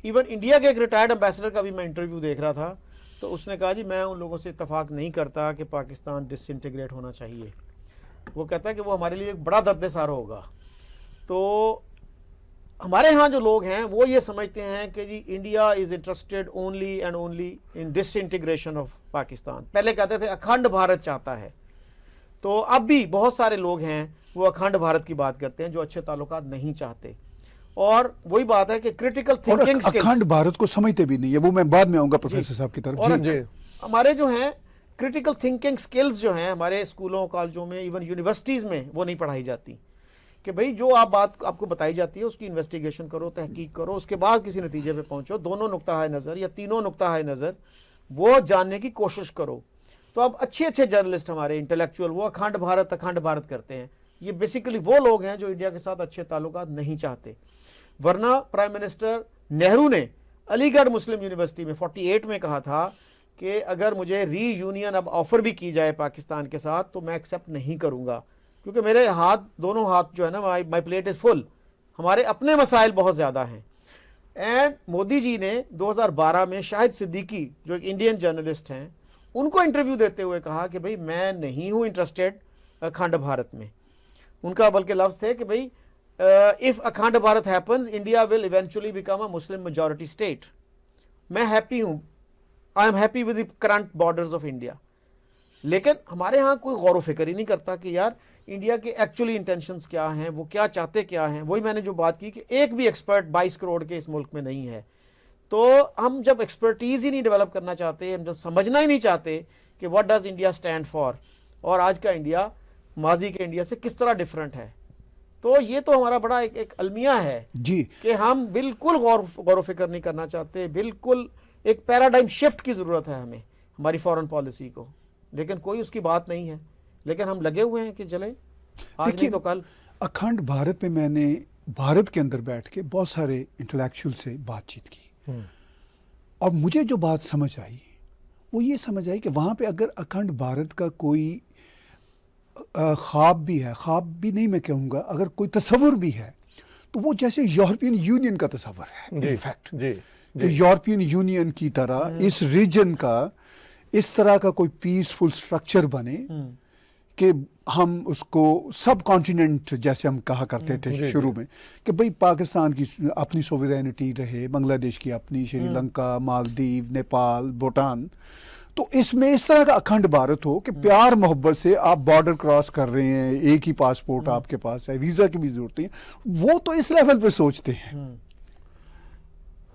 ایون انڈیا کے ایک ریٹائرڈ امبیسڈر کا بھی میں انٹرویو دیکھ رہا تھا، تو اس نے کہا جی میں ان لوگوں سے اتفاق نہیں کرتا کہ پاکستان ڈس انٹیگریٹ ہونا چاہیے. وہ کہتا ہے کہ وہ ہمارے لیے ایک بڑا درد سار ہوگا. تو ہمارے ہاں جو لوگ ہیں وہ یہ سمجھتے ہیں کہ جی India is interested only and only in disintegration of Pakistan. پہلے کہتے تھے اکھنڈ بھارت چاہتا ہے، تو اب بھی بہت سارے لوگ ہیں وہ اکھنڈ بھارت کی بات کرتے ہیں جو اچھے تعلقات نہیں چاہتے. اور وہی بات ہے کہ کرٹیکل اور تھنکنگ اکھنڈ بھارت کو سمجھتے بھی نہیں ہے. وہ میں بعد میں آؤں گا پروفیسر صاحب کی طرف. اور جی ہمارے جو ہیں کرٹیکل تھنکنگ سکلز جو ہیں ہمارے اسکولوں کالجوں میں ایون یونیورسٹیز میں وہ نہیں پڑھائی جاتی کہ بھئی جو بات آپ کو بتائی جاتی ہے اس کی انویسٹیگیشن کرو، تحقیق کرو، اس کے بعد کسی نتیجے پہ پہنچو. دونوں نقطہ نظر یا تینوں نقطہ نظر وہ جاننے کی کوشش کرو. تو اب اچھے جرنلسٹ ہمارے انٹلیکچوئل وہ اکھنڈ بھارت کرتے ہیں. یہ بیسیکلی وہ لوگ ہیں جو انڈیا کے ساتھ اچھے تعلقات نہیں چاہتے. ورنہ پرائم منسٹر نہرو نے علی گڑھ مسلم یونیورسٹی میں 48 میں کہا تھا کہ اگر مجھے ری یونین اب آفر بھی کی جائے پاکستان کے ساتھ تو میں ایکسیپٹ نہیں کروں گا، کیونکہ میرے دونوں ہاتھ جو ہے نا مائی پلیٹ از فل، ہمارے اپنے مسائل بہت زیادہ ہیں. اینڈ مودی جی نے 2012 میں شاہد صدیقی جو ایک انڈین جرنلسٹ ہیں ان کو انٹرویو دیتے ہوئے کہا کہ بھئی میں نہیں ہوں انٹرسٹڈ اکھنڈ بھارت میں. ان کا بلکہ لفظ تھے کہ بھئی if Akhand Bharat happens India will eventually become a Muslim majority state. میں ہیپی ہوں، I am happy with the current borders of India. لیکن ہمارے ہاں کوئی غور و فکر ہی نہیں کرتا کہ یار انڈیا کے ایکچولی انٹینشنز کیا ہیں، وہ کیا چاہتے کیا ہیں. وہی میں نے جو بات کی کہ ایک بھی ایکسپرٹ 22 کروڑ کے اس ملک میں نہیں ہے. تو ہم جب ایکسپرٹیز ہی نہیں ڈیولپ کرنا چاہتے، ہم جب سمجھنا ہی نہیں چاہتے کہ what does India stand for اور آج کا انڈیا ماضی کے انڈیا سے کس طرح ڈفرینٹ ہے، تو یہ تو ہمارا بڑا ایک المیہ ہے جی کہ ہم بالکل غور و فکر نہیں کرنا چاہتے. بالکل ایک پیراڈائم شفٹ کی ضرورت ہے ہمیں ہماری فورن پالیسی کو، لیکن کوئی اس کی بات نہیں ہے. لیکن ہم لگے ہوئے ہیں کہ چلے آج نہیں تو کل. اکھنڈ بھارت میں میں نے بھارت کے اندر بیٹھ کے بہت سارے انٹلیکچوئل سے بات چیت کی، اور مجھے جو بات سمجھ آئی وہ یہ سمجھ آئی کہ وہاں پہ اگر اکھنڈ بھارت کا کوئی خواب بھی ہے، خواب بھی نہیں میں کہوں گا، اگر کوئی تصور بھی ہے تو وہ جیسے یورپین یونین کا تصور ہے. ان فیکٹ کہ یورپین یونین کی طرح اس ریجن کا اس طرح کا کوئی پیسفل سٹرکچر بنے کہ ہم اس کو سب کانٹیننٹ جیسے ہم کہا کرتے تھے شروع میں کہ بھئی پاکستان کی اپنی سوورینٹی رہے، بنگلہ دیش کی اپنی، شری لنکا، مالدیو، نیپال، بھوٹان. تو اس میں اس طرح کا اکھنڈ بھارت ہو کہ پیار محبت سے آپ بارڈر کراس کر رہے ہیں، ایک ہی پاسپورٹ آپ کے پاس ہے، ویزا کی بھی ضرورت نہیں. وہ تو اس لیول پہ سوچتے ہیں.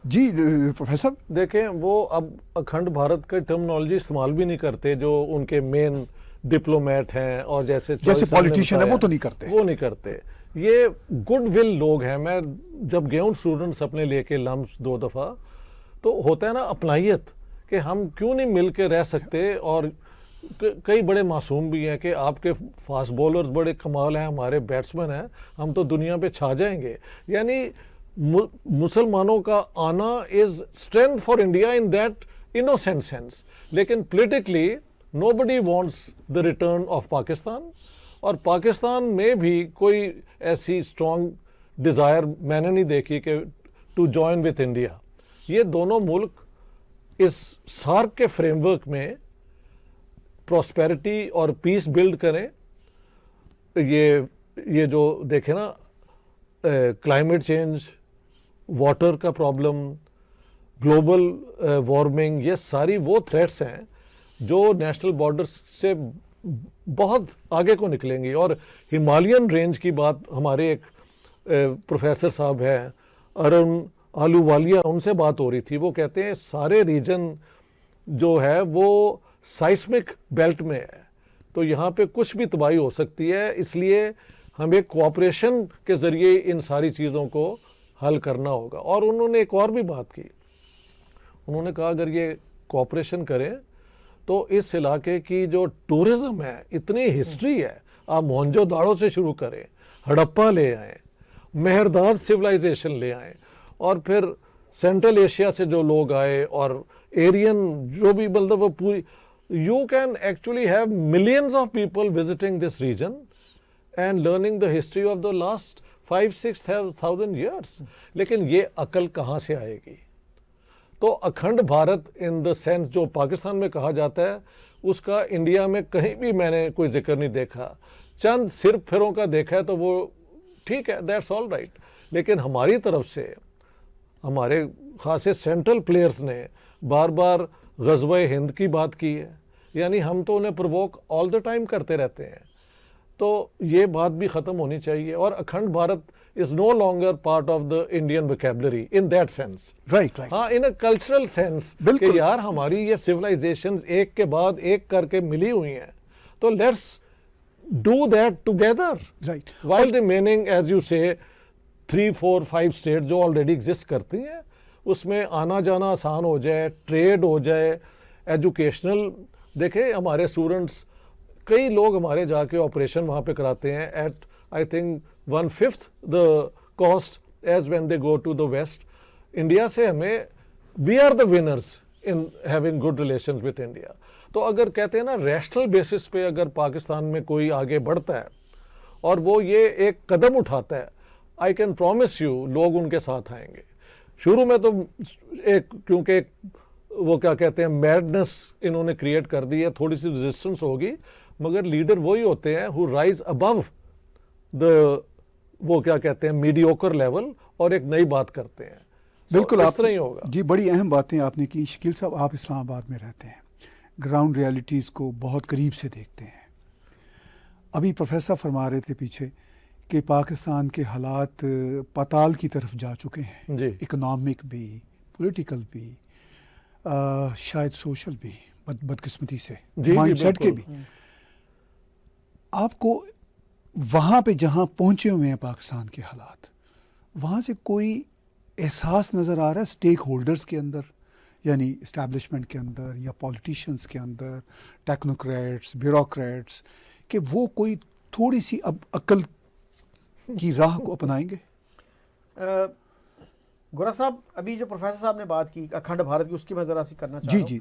جی پروفیسر دیکھیں وہ اب اکھنڈ بھارت کا ٹرمنالوجی استعمال بھی نہیں کرتے جو ان کے مین ڈپلومیٹ ہیں اور جیسے پولیٹیشین ہے وہ تو نہیں کرتے. یہ گڈ ول لوگ ہیں. میں جب گیا ہوں اسٹوڈنٹس اپنے لے کے لمس 2 دفعہ تو ہوتا ہے نا اپنائیت کہ ہم کیوں نہیں مل کے رہ سکتے. اور کئی بڑے معصوم بھی ہیں کہ آپ کے فاسٹ بولرز بڑے کمال ہیں, ہمارے بیٹسمین ہیں, ہم تو دنیا پہ چھا جائیں گے. یعنی مسلمانوں کا آنا is strength for India in that innocent sense. لیکن politically nobody wants the return of Pakistan, اور پاکستان میں بھی کوئی ایسی اسٹرانگ ڈیزائر میں نے نہیں دیکھی کہ ٹو جوائن وتھ انڈیا. یہ دونوں ملک اس سارک کے فریم ورک میں پراسپیرٹی اور پیس بلڈ کریں. یہ جو دیکھیں نا کلائمیٹ چینج, واٹر کا پرابلم, گلوبل وارمنگ, یہ ساری وہ تھریٹس ہیں جو نیشنل بارڈرز سے بہت آگے کو نکلیں گی. اور ہمالین رینج کی بات ہمارے ایک پروفیسر صاحب ہیں ارن آلووالیہ, ان سے بات ہو رہی تھی. وہ کہتے ہیں سارے ریجن جو ہے وہ سائسمک بیلٹ میں ہے, تو یہاں پہ کچھ بھی تباہی ہو سکتی ہے. اس لیے ہمیں کوآپریشن کے ذریعے ان ساری چیزوں کو حل کرنا ہوگا. اور انہوں نے ایک اور بھی بات کی, انہوں نے کہا اگر یہ کوآپریشن کریں تو اس علاقے کی جو ٹورزم ہے, اتنی ہسٹری ہے, آپ موہنجو داڑو سے شروع کریں, ہڑپا لے آئیں, مہرداد سویلائزیشن لے آئیں, اور پھر سینٹرل ایشیا سے جو لوگ آئے اور ایرین جو بھی, مطلب وہ پوری, you can actually have millions of people visiting this region and learning the history of the last 5,000-6,000 years. لیکن یہ عقل کہاں سے آئے گی؟ تو اکھنڈ بھارت ان دا سینس جو پاکستان میں کہا جاتا ہے, اس کا انڈیا میں کہیں بھی میں نے کوئی ذکر نہیں دیکھا. چند سر پھروں کا دیکھا ہے تو وہ ٹھیک ہے, دیٹس آل رائٹ. لیکن ہماری طرف سے ہمارے خاصے سینٹرل پلیئرز نے بار بار غزوہ ہند کی بات کی ہے. یعنی ہم تو انہیں پرووک آل دا ٹائم کرتے رہتے ہیں. تو یہ بات بھی ختم ہونی چاہیے. اور Akhand Bharat is no longer part of the Indian vocabulary in that sense. Right. ہاں, in a cultural sense کہ یار ہماری یہ civilizations ایک کے بعد ایک کر کے ملی ہوئی ہیں, تو let's do that together. Right. While remaining, as you say, 3, 4, 5 states جو already exist کرتی ہیں, اس میں آنا جانا آسان ہو جائے, ٹریڈ ہو جائے, ایجوکیشنل. دیکھیں ہمارے اسٹوڈنٹس, کئی لوگ ہمارے جا کے آپریشن وہاں پہ کراتے ہیں at I think 1/5 the cost as when they go to the West. India سے ہمیں we are the winners in having good relations with India. تو اگر کہتے ہیں نا ریشنل بیسس پہ اگر پاکستان میں کوئی آگے بڑھتا ہے اور وہ یہ ایک قدم اٹھاتا ہے, I can promise you لوگ ان کے ساتھ آئیں گے. شروع میں تو ایک کیونکہ وہ کیا کہتے ہیں میڈنس انہوں نے کریٹ کر دی ہے, تھوڑی سی ریزسٹنس ہوگی, مگر لیڈر وہی ہوتے ہیں who rise above وہ کیا کہتے ہیں میڈیوکر لیول, اور ایک نئی بات کرتے ہیں. بالکل اس طرح ہی ہوگا. جی, بڑی اہم باتیں آپ نے کی. شکیل صاحب, آپ اسلام آباد میں رہتے ہیں, گراؤنڈ ریالٹیز کو بہت قریب سے دیکھتے ہیں. ابھی پروفیسر فرما رہے تھے پیچھے کہ پاکستان کے حالات پتال کی طرف جا چکے ہیں, جی, اکنامک بھی, پولیٹیکل بھی, شاید سوشل بھی, بدقسمتی سے مائنڈ سیٹ کے بھی. آپ کو وہاں پہ جہاں پہنچے ہوئے ہیں پاکستان کے حالات, وہاں سے کوئی احساس نظر آ رہا ہے اسٹیک ہولڈرز کے اندر, یعنی اسٹیبلشمنٹ کے اندر یا پولیٹیشنز کے اندر, ٹیکنوکریٹس, بیوروکریٹس, کہ وہ کوئی تھوڑی سی اب عقل کی راہ کو اپنائیں گے؟ گورا صاحب, ابھی جو پروفیسر صاحب نے بات کی اکھنڈ بھارت کی, اس کی میں ذرا سی کرنا چاہ رہا ہوں. جی.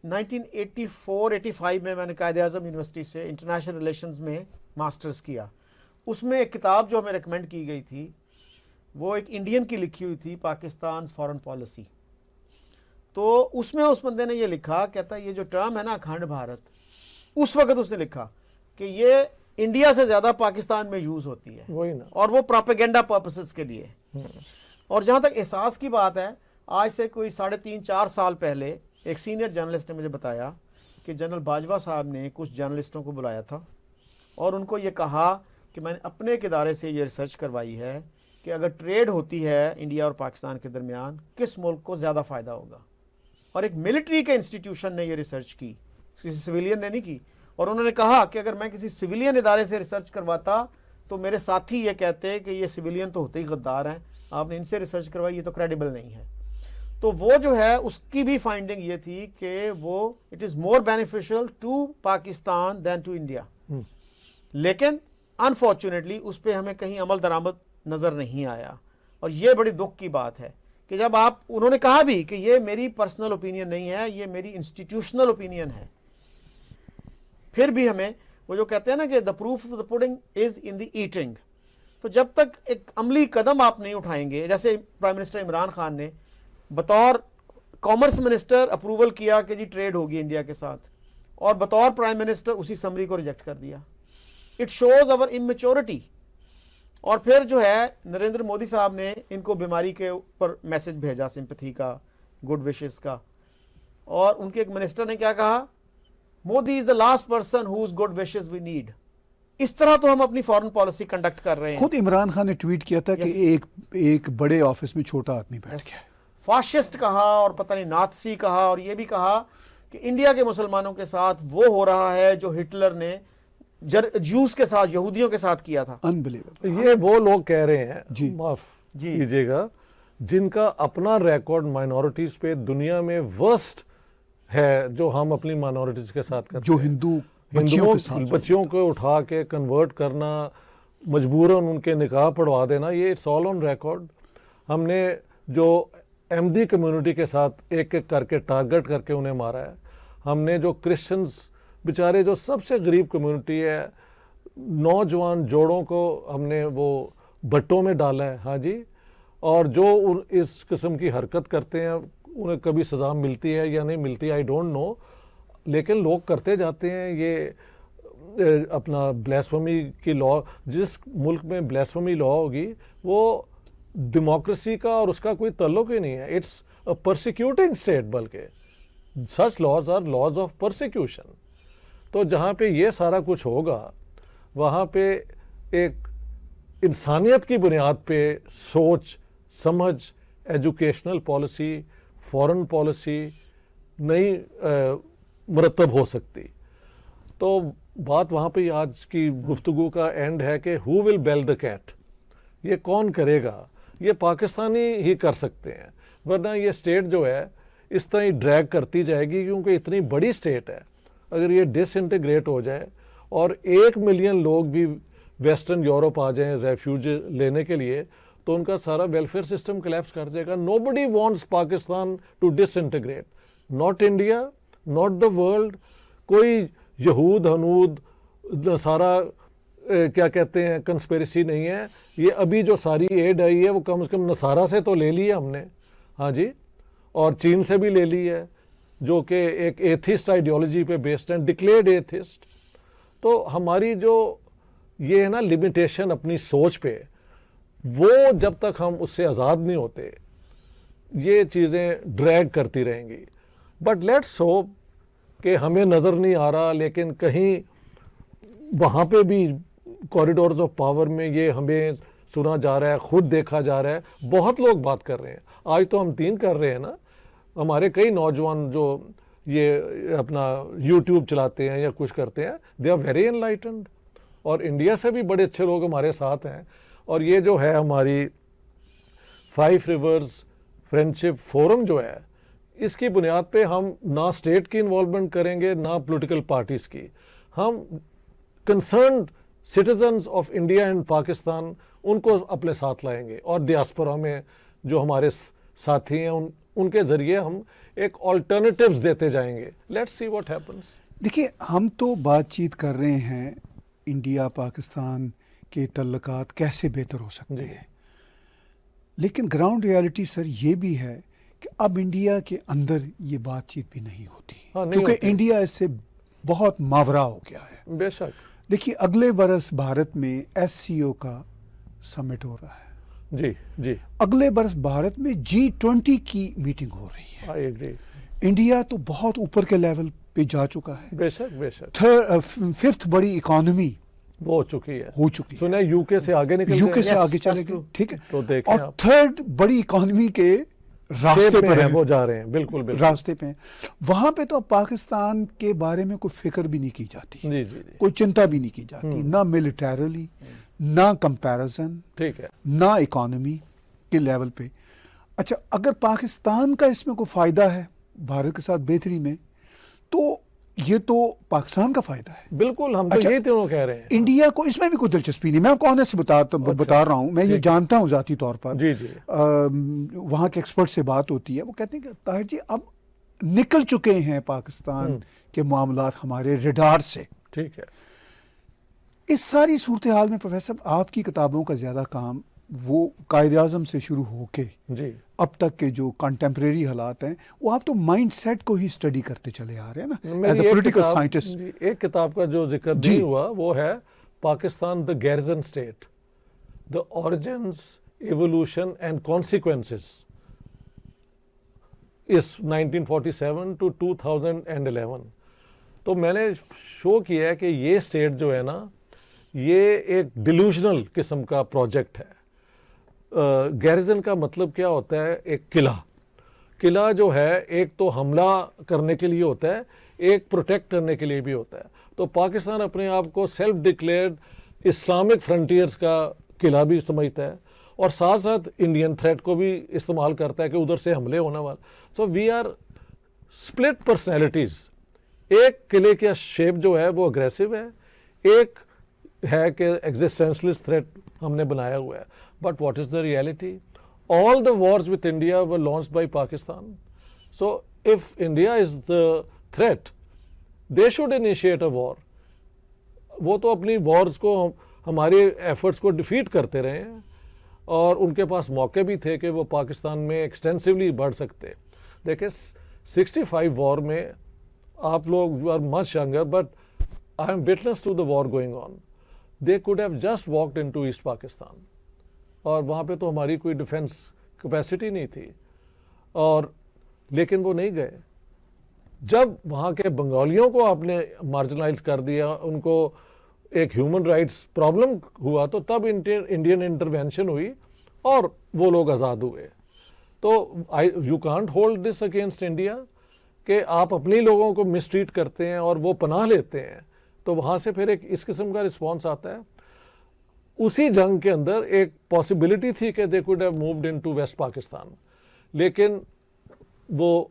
1984-85 میں نے قائد اعظم یونیورسٹی سے انٹرنیشنل ریلیشنز میں ماسٹرز کیا. اس میں ایک کتاب جو ہمیں ریکمینڈ کی گئی تھی وہ ایک انڈین کی لکھی ہوئی تھی, پاکستان فارن پالیسی. تو اس میں اس بندے نے یہ لکھا, کہتا ہے یہ جو ٹرم ہے نا اکھنڈ بھارت, اس وقت اس نے لکھا کہ یہ انڈیا سے زیادہ پاکستان میں یوز ہوتی ہے, وہی نا, اور وہ پروپیگنڈا پرپسز کے لیے. اور جہاں تک احساس کی بات ہے, آج سے کوئی 3.5-4 سال پہلے ایک سینئر جرنلسٹ نے مجھے بتایا کہ جنرل باجوہ صاحب نے کچھ جرنلسٹوں کو بلایا تھا اور ان کو یہ کہا کہ میں نے اپنے ایک ادارے سے یہ ریسرچ کروائی ہے کہ اگر ٹریڈ ہوتی ہے انڈیا اور پاکستان کے درمیان, کس ملک کو زیادہ فائدہ ہوگا. اور ایک ملٹری کے انسٹیٹیوشن نے یہ ریسرچ کی, کسی سویلین نے نہیں کی. اور انہوں نے کہا کہ اگر میں کسی سویلین ادارے سے ریسرچ کرواتا تو میرے ساتھی یہ کہتے کہ یہ سویلین تو ہوتے ہی غدار ہیں, آپ نے ان سے ریسرچ کروائی, یہ تو کریڈیبل نہیں ہے. تو وہ جو ہے اس کی بھی فائنڈنگ یہ تھی کہ وہ it is more beneficial to Pakistan than to India. لیکن انفارچونیٹلی اس پہ ہمیں کہیں عمل درآمد نظر نہیں آیا, اور یہ بڑی دکھ کی بات ہے کہ جب انہوں نے کہا بھی کہ یہ میری پرسنل اوپینین نہیں ہے, یہ میری انسٹیٹیوشنل اوپینین ہے, پھر بھی ہمیں وہ جو کہتے ہیں نا کہ the proof of the pudding is in the eating. تو جب تک ایک عملی قدم آپ نہیں اٹھائیں گے, جیسے پرائم منسٹر عمران خان نے بطور کامرس منسٹر اپروول کیا کہ جی ٹریڈ ہوگی انڈیا کے ساتھ, اور بطور پرائم منسٹر اسی سمری کو ریجیکٹ کر دیا. It shows over immaturity. اور پھر جو ہے نریندر مودی صاحب نے ان کو بیماری کے اوپر میسج بھیجا سمپتھی کا, گڈ وشز کا, اور ان کے ایک منسٹر نے کیا کہا, Modi is the last person whose good wishes we need. اس طرح تو ہم اپنی فارن پالیسی کنڈکٹ کر رہے ہیں. خود عمران خان نے ٹویٹ کیا تھا کہ ایک بڑے آفس میں چھوٹا آدمی بیٹھ گیا. فاشسٹ کہا اور پتہ نہیں ناتسی کہا, اور یہ بھی کہا کہ انڈیا کے مسلمانوں کے ساتھ وہ ہو رہا ہے جو ہٹلر نے جوس کے ساتھ, یہودیوں کے ساتھ کیا تھا. Unbelievable. یہ وہ لوگ کہہ رہے ہیں, جی معاف کیجیے گا, جن کا اپنا ریکارڈ مائنورٹیز پہ دنیا میں ورسٹ ہے جو ہم اپنی مائنورٹیز کے ساتھ کرتے جو ہیں. ہندوؤں بچیوں کو اٹھا کے کنورٹ کرنا, مجبوراً ان کے نکاح پڑھوا دینا, یہ اٹس آل آن ریکارڈ. ہم نے جو احمدی کمیونٹی کے ساتھ ایک ایک کر کے ٹارگٹ کر کے انہیں مارا ہے. ہم نے جو کرسچنز بیچارے جو سب سے غریب کمیونٹی ہے, نوجوان جوڑوں کو ہم نے وہ بٹوں میں ڈالا ہے. ہاں جی, اور جو اس قسم کی حرکت کرتے ہیں انہیں کبھی سزا ملتی ہے یا نہیں ملتی, آئی ڈونٹ نو, لیکن لوگ کرتے جاتے ہیں. یہ اپنا بلیسفمی کی لا, جس ملک میں بلیسفمی لا ہوگی وہ ڈیموکریسی کا اور اس کا کوئی تعلق ہی نہیں ہے. اٹس اے پرسیکیوٹنگ اسٹیٹ, بلکہ such laws are laws of persecution. تو جہاں پہ یہ سارا کچھ ہوگا وہاں پہ ایک انسانیت کی بنیاد پہ سوچ سمجھ, ایجوکیشنل پالیسی, فورن پالیسی نہیں مرتب ہو سکتی. تو بات وہاں پہ آج کی گفتگو کا اینڈ ہے کہ ہو ول بیل دا کیٹ, یہ کون کرے گا؟ یہ پاکستانی ہی کر سکتے ہیں, ورنہ یہ اسٹیٹ جو ہے اس طرح ہی ڈریگ کرتی جائے گی, کیونکہ اتنی بڑی اسٹیٹ ہے. اگر یہ ڈس انٹیگریٹ ہو جائے اور 1 ملین لوگ بھی ویسٹرن یورپ آ جائیں ریفیوج لینے کے لیے, تو ان کا سارا ویلفیئر سسٹم کلیپس کر جائے گا. Nobody wants Pakistan to disintegrate, not India, not the world. کوئی یہود ہنود سارا کیا کہتے ہیں کنسپیریسی نہیں ہے. یہ ابھی جو ساری ایڈ آئی ہے وہ کم از کم نصارہ سے تو لے لی ہے ہم نے, ہاں جی, اور چین سے بھی لے لی ہے, جو کہ ایک ایتھسٹ آئیڈیالوجی پہ بیسڈ ہیں, ڈکلیئرڈ ایتھسٹ. تو ہماری جو یہ ہے نا لمیٹیشن اپنی سوچ پہ, وہ جب تک ہم اس سے آزاد نہیں ہوتے یہ چیزیں ڈریگ کرتی رہیں گی. بٹ لیٹس ہوپ کہ ہمیں نظر نہیں آ رہا, لیکن کہیں وہاں پہ بھی کوریڈورز آف پاور میں یہ ہمیں سنا جا رہا ہے, خود دیکھا جا رہا ہے, بہت لوگ بات کر رہے ہیں. آج تو ہم 3 کر رہے ہیں نا, ہمارے کئی نوجوان جو یہ اپنا یوٹیوب چلاتے ہیں یا کچھ کرتے ہیں, دے آر ویری انلائٹنڈ, اور انڈیا سے بھی بڑے اچھے لوگ ہمارے ساتھ ہیں. اور یہ جو ہے ہماری 5 ریورز فرینڈشپ فورم جو ہے, اس کی بنیاد پہ ہم نہ اسٹیٹ کی انوالومنٹ کریں گے نہ پولیٹیکل پارٹیز کی. ہم concerned citizens of India and Pakistan ان کو اپنے ساتھ لائیں گے, اور ڈیاسپورا میں جو ہمارے ساتھی ہیں ان کے ذریعے ہم ایک آلٹرنیٹیوز دیتے جائیں گے. Let's see what happens. دیکھیے, ہم تو بات چیت کر رہے ہیں انڈیا پاکستان کے تعلقات کیسے بہتر ہو سکتے ہیں, لیکن گراؤنڈ ریالٹی سر یہ بھی ہے کہ اب انڈیا کے اندر یہ بات چیت بھی نہیں ہوتی, کیونکہ انڈیا اس سے بہت ماورا ہو گیا ہے. بے شک. دیکھیے, اگلے برس بھارت میں SCO کا سمٹ ہو رہا ہے. جی جی. اگلے برس بھارت میں G20 کی میٹنگ ہو رہی ہے. I agree. انڈیا تو بہت اوپر کے لیول پہ جا چکا ہے. بے شک بے شک. 5th بڑی اکانومی وہ ہو چکی ہے. سنا ہے UK سے آگے نکل گئے. UK سے آگے چلے گئے, ٹھیک ہے. تو دیکھیں, اور 3rd بڑی اکانومی کے راستے پہ ہیں, وہ جا رہے ہیں. بالکل بالکل راستے پہ ہیں. وہاں پہ تو پاکستان کے بارے میں کوئی فکر بھی نہیں کی جاتی, جی جی, کوئی چنتا بھی نہیں کی جاتی, نہ ملٹریلی, نہ کمپیریزن, ٹھیک ہے, نہ اکانومی کے لیول پہ. اچھا اگر پاکستان کا اس میں کوئی فائدہ ہے بھارت کے ساتھ بہتری میں تو یہ تو پاکستان کا فائدہ ہے. بالکل ہم تو اچھا، یہی تینوں کہہ رہے ہیں. انڈیا کو اس میں بھی کوئی دلچسپی نہیں. میں آپ کو آنےسٹ سے بتا رہا ہوں, میں یہ جانتا ہوں ذاتی طور پر. جی جی وہاں کے ایکسپرٹ سے بات ہوتی ہے, وہ کہتے ہیں کہ طاہر جی اب نکل چکے ہیں پاکستان کے معاملات ہمارے ریڈار سے. ٹھیک ہے. اس ساری صورتحال میں پروفیسر آپ کی کتابوں کا زیادہ کام وہ قائد اعظم سے شروع ہو کے جی اب تک کے جو کنٹمپریری حالات ہیں, وہ آپ تو مائنڈ سیٹ کو ہی اسٹڈی کرتے چلے آ رہے ہیں نا ایز اے پولیٹیکل سائنٹسٹ. ایک کتاب کا جو ذکر نہیں ہوا وہ ہے Pakistan the garrison state, the origins evolution and consequences اس 1947 ٹو 2011. تو میں نے شو کیا ہے کہ یہ اسٹیٹ جو ہے نا یہ ایک ڈیلوژنل قسم کا پروجیکٹ ہے. گیرزن کا مطلب کیا ہوتا ہے؟ ایک قلعہ جو ہے ایک تو حملہ کرنے کے لیے ہوتا ہے, ایک پروٹیکٹ کرنے کے لیے بھی ہوتا ہے. تو پاکستان اپنے آپ کو سیلف ڈکلیئرڈ اسلامک فرنٹیئرز کا قلعہ بھی سمجھتا ہے اور ساتھ ساتھ انڈین تھریٹ کو بھی استعمال کرتا ہے کہ ادھر سے حملے ہونے والا. سو وی آر اسپلٹ پرسنالٹیز. ایک قلعے کا شیپ جو ہے وہ اگریسو ہے, ایک ہے کہ ایگزسٹینشلس تھریٹ ہم نے بنایا ہوا ہے. But what is the reality? All the wars with India were launched by Pakistan. So if India is the threat they should initiate a war. وہ تو اپنی وارز کو ہمارے ایفرٹس کو ڈیفیٹ کرتے رہے ہیں اور ان کے پاس موقع بھی تھے کہ وہ پاکستان میں ایکسٹینسولی بڑھ سکتے. دیکھیں 65 وار میں آپ لوگ you are much younger but I am witness to the war going on. They could have just walked into East Pakistan اور وہاں پہ تو ہماری کوئی ڈیفینس کیپیسٹی نہیں تھی اور لیکن وہ نہیں گئے. جب وہاں کے بنگالیوں کو آپ نے مارجنائز کر دیا, ان کو ایک ہیومن رائٹس پرابلم ہوا تو تب انڈین انٹرونشن ہوئی اور وہ لوگ آزاد ہوئے. تو you can't hold this against India کہ آپ اپنی لوگوں کو مس ٹریٹ کرتے ہیں اور وہ پناہ لیتے ہیں. تو وہاں سے پھر ایک اس قسم کا رسپانس آتا ہے. اسی جنگ کے اندر ایک پاسبلٹی تھی کہ they could have moved into West Pakistan, لیکن وہ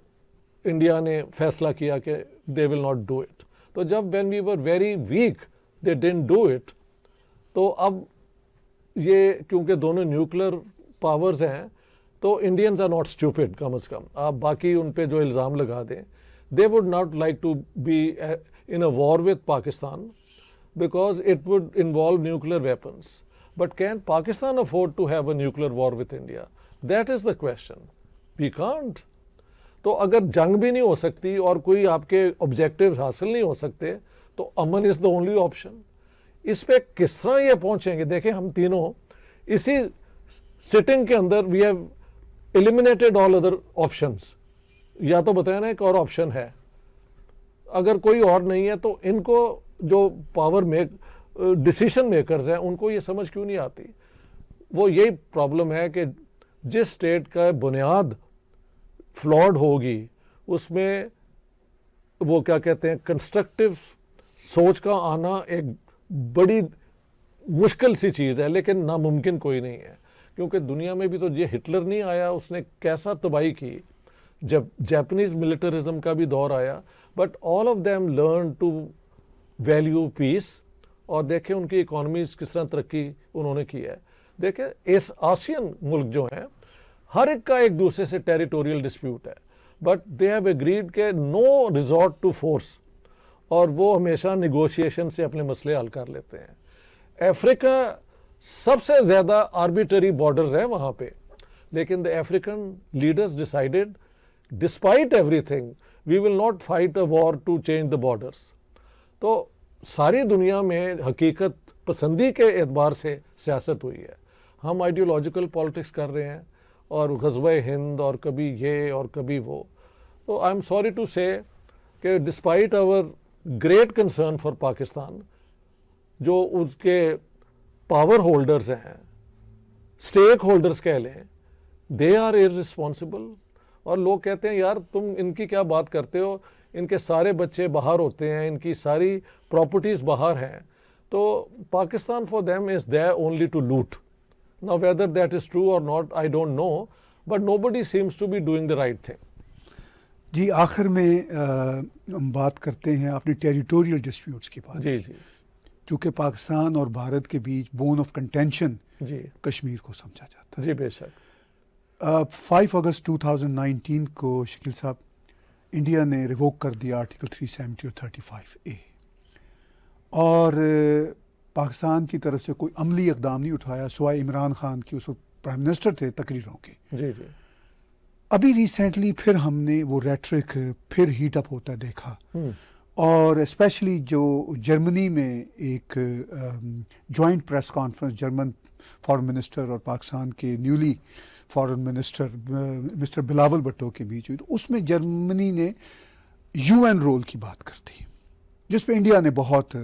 انڈیا نے فیصلہ کیا کہ they will not do it. تو جب when we were very weak they didn't do it. تو اب یہ کیونکہ دونوں نیوکلر پاورز ہیں تو انڈینز آر ناٹ اسٹوپڈ. کم از کم آپ باقی ان پہ جو الزام لگا دیں, they would not like to be in a war with Pakistan because it would involve nuclear weapons. But can Pakistan afford to have a nuclear war with India? That is the question. We can't. تو اگر جنگ بھی نہیں ہو سکتی اور کوئی آپ کے آبجیکٹیوز حاصل نہیں ہو سکتے تو امن از دا اونلی آپشن. اس پہ کس طرح یہ پہنچیں گے؟ دیکھیں ہم تینوں اسی سٹنگ کے اندر we have eliminated all other options. یا تو بتائیں نا ایک اور آپشن ہے, اگر کوئی اور نہیں ہے تو ان کو جو پاور ڈیسیشن میکرز ہیں ان کو یہ سمجھ کیوں نہیں آتی؟ وہ یہی پرابلم ہے کہ جس اسٹیٹ کا بنیاد فلاڈ ہوگی اس میں وہ کیا کہتے ہیں کنسٹرکٹیو سوچ کا آنا ایک بڑی مشکل سی چیز ہے, لیکن ناممکن کوئی نہیں ہے. کیونکہ دنیا میں بھی تو یہ ہٹلر نہیں آیا, اس نے کیسا تباہی کی. جب جیپنیز ملٹرزم کا بھی دور آیا, but all of them learn to value peace. اور دیکھیں ان کی اکانومیز کس طرح ترقی انہوں نے کی ہے. دیکھیں اس آسین ملک جو ہیں ہر ایک کا ایک دوسرے سے ٹیریٹوریل ڈسپیوٹ ہے, بٹ دے ہیو اگریڈ کہ نو ریزورٹ ٹو فورس, اور وہ ہمیشہ نیگوشیشن سے اپنے مسئلے حل کر لیتے ہیں. افریقہ سب سے زیادہ آربیٹری بارڈرز ہیں وہاں پہ, لیکن the African leaders decided despite everything we will not fight a war to change the borders. تو ساری دنیا میں حقیقت پسندی کے اعتبار سے سیاست ہوئی ہے. ہم آئیڈیولوجیکل پالیٹکس کر رہے ہیں اور غزوہ ہند اور کبھی یہ اور کبھی وہ. تو I am sorry to say that despite our great concern for Pakistan, جو اس کے پاور ہولڈرز ہیں, اسٹیک ہولڈرز کہہ لیں, دے آر ارریسپانسبل. اور لوگ کہتے ہیں یار تم ان کی کیا بات کرتے ہو, ان کے سارے بچے باہر ہوتے ہیں, ان کی ساری پراپرٹیز باہر ہیں. تو Pakistan for them is there only to loot. Now whether that is true or not I don't know, but nobody seems to be doing the right thing. جی آخر میں ہم بات کرتے ہیں اپنے ٹیریٹوریل ڈسپیوٹس کی بات. جی جی چونکہ پاکستان اور بھارت کے بیچ بون آف کنٹینشن جی کشمیر کو سمجھا جاتا ہے. جی بے شک. 5 اگست 2019 کو شکیل صاحب انڈیا نے ریووک کر دیا آرٹیکل 370 اور 35A اور پاکستان کی طرف سے کوئی عملی اقدام نہیں اٹھایا سوائے عمران خان کی اس وقت پرائم منسٹر تھے تقریروں کے. جی جی ابھی ریسنٹلی پھر ہم نے وہ ریٹرک پھر ہیٹ اپ ہوتا دیکھا اور اسپیشلی جو جرمنی میں ایک joint press conference German foreign minister اور پاکستان کے newly foreign minister mister Bilawal Bhutto کے بیچ ہوئی تو اس میں جرمنی نے UN رول کی بات کر دی جس پہ انڈیا نے بہت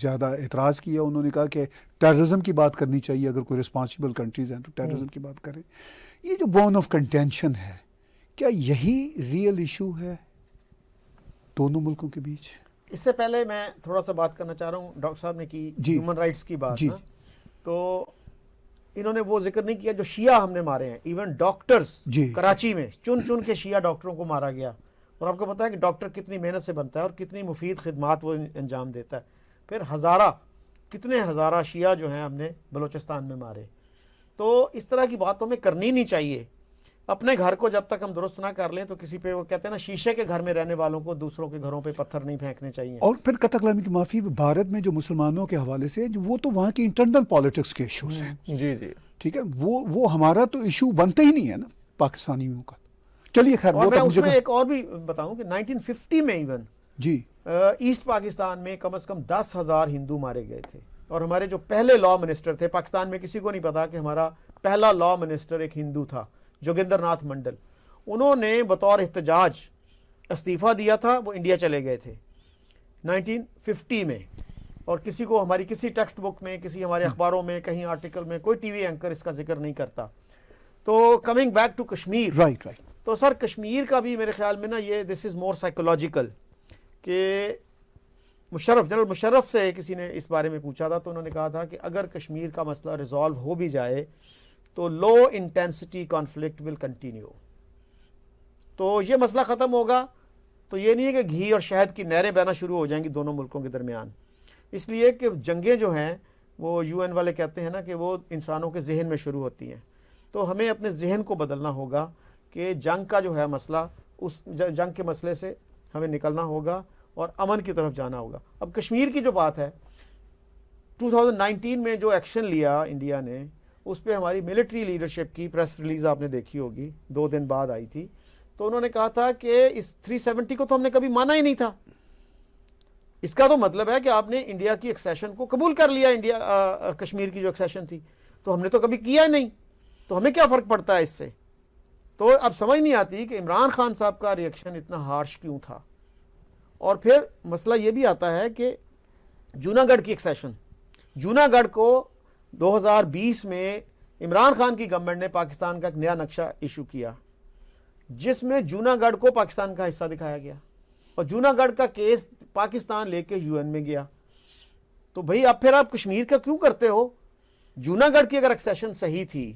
زیادہ اعتراض کیا. انہوں نے کہا کہ ٹیررزم کی بات کرنی چاہیے, اگر کوئی رسپانسبل کنٹریز ہیں تو ٹیررزم کی بات کریں. یہ جو بون آف کنٹینشن ہے کیا یہی ریئل ایشو ہے دونوں ملکوں کے بیچ؟ اس سے پہلے میں تھوڑا سا بات کرنا چاہ رہا ہوں. ڈاکٹر صاحب نے کی ہیومن رائٹس کی بات جی. تو انہوں نے وہ ذکر نہیں کیا جو شیعہ ہم نے مارے ہیں. ایون ڈاکٹرز کراچی میں چن کے شیعہ ڈاکٹروں کو مارا گیا اور آپ کو پتا ہے کہ ڈاکٹر کتنی محنت سے بنتا ہے اور کتنی مفید خدمات وہ انجام دیتا ہے. پھر کتنے ہزارہ شیعہ جو ہیں ہم نے بلوچستان میں مارے. تو اس طرح کی بات ہمیں کرنی نہیں چاہیے. اپنے گھر کو جب تک ہم درست نہ کر لیں تو کسی پہ وہ کہتے ہیں نا شیشے کے گھر میں رہنے والوں کو دوسروں کے گھروں پہ پتھر نہیں پھینکنے چاہیے. اور پھر قطع کلامی کی معافی بھارت میں جو مسلمانوں کے حوالے سے وہ تو وہاں کی انٹرنل پالیٹکس کے ایشوز ہیں. جی جی ٹھیک ہے وہ ہمارا تو ایشو بنتا ہی نہیں ہے نا پاکستانیوں کا. چلیے خیر. اور میں اس میں ایک اور بھی بتاؤں کہ 1950 میں ایون جی ایسٹ پاکستان میں کم از کم 10,000 ہندو مارے گئے تھے اور ہمارے جو پہلے لا منسٹر تھے پاکستان میں کسی کو نہیں پتا کہ ہمارا پہلا لا منسٹر ایک ہندو تھا جوگندر ناتھ منڈل. انہوں نے بطور احتجاج استعفیٰ دیا تھا. وہ انڈیا چلے گئے تھے 1950 میں اور کسی کو ہماری کسی ٹیکسٹ بک میں کسی ہمارے اخباروں میں کہیں آرٹیکل میں کوئی ٹی وی اینکر اس کا ذکر نہیں کرتا. تو coming back to Kashmir right تو سر کشمیر کا بھی میرے خیال میں نا یہ دس از مور سائیکولوجیکل کہ جنرل مشرف سے کسی نے اس بارے میں پوچھا تھا تو انہوں نے کہا تھا کہ اگر کشمیر کا مسئلہ ریزالو ہو بھی جائے تو low intensity conflict will continue. تو یہ مسئلہ ختم ہوگا تو یہ نہیں ہے کہ گھی اور شہد کی نہریں بہنا شروع ہو جائیں گی دونوں ملکوں کے درمیان. اس لیے کہ جنگیں جو ہیں وہ UN والے کہتے ہیں نا کہ وہ انسانوں کے ذہن میں شروع ہوتی ہیں. تو ہمیں اپنے ذہن کو بدلنا ہوگا کہ جنگ کا جو ہے مسئلہ اس جنگ کے مسئلے سے ہمیں نکلنا ہوگا اور امن کی طرف جانا ہوگا. اب کشمیر کی جو بات ہے 2019 میں جو ایکشن لیا انڈیا نے اس پہ ہماری ملٹری لیڈرشپ کی پریس ریلیز آپ نے دیکھی ہوگی 2 دن بعد آئی تھی. تو انہوں نے کہا تھا کہ اس 370 کو تو ہم نے کبھی مانا ہی نہیں تھا. اس کا تو مطلب ہے کہ آپ نے انڈیا کی ایکسیشن کو قبول کر لیا. انڈیا کشمیر کی جو ایکسیشن تھی تو ہم نے تو کبھی کیا ہی نہیں. تو ہمیں کیا فرق پڑتا ہے اس سے؟ تو اب سمجھ نہیں آتی کہ عمران خان صاحب کا ریئیکشن اتنا ہارش کیوں تھا. اور پھر مسئلہ یہ بھی آتا ہے کہ جوناگڑھ کی ایکسیشن جوناگڑھ کو 2020 میں عمران خان کی گورنمنٹ نے پاکستان کا ایک نیا نقشہ ایشو کیا جس میں جوناگڑھ کو پاکستان کا حصہ دکھایا گیا اور جوناگڑھ کا کیس پاکستان لے کے UN میں گیا. تو بھئی اب پھر آپ کشمیر کا کیوں کرتے ہو؟ جوناگڑھ کی اگر ایکسیشن صحیح تھی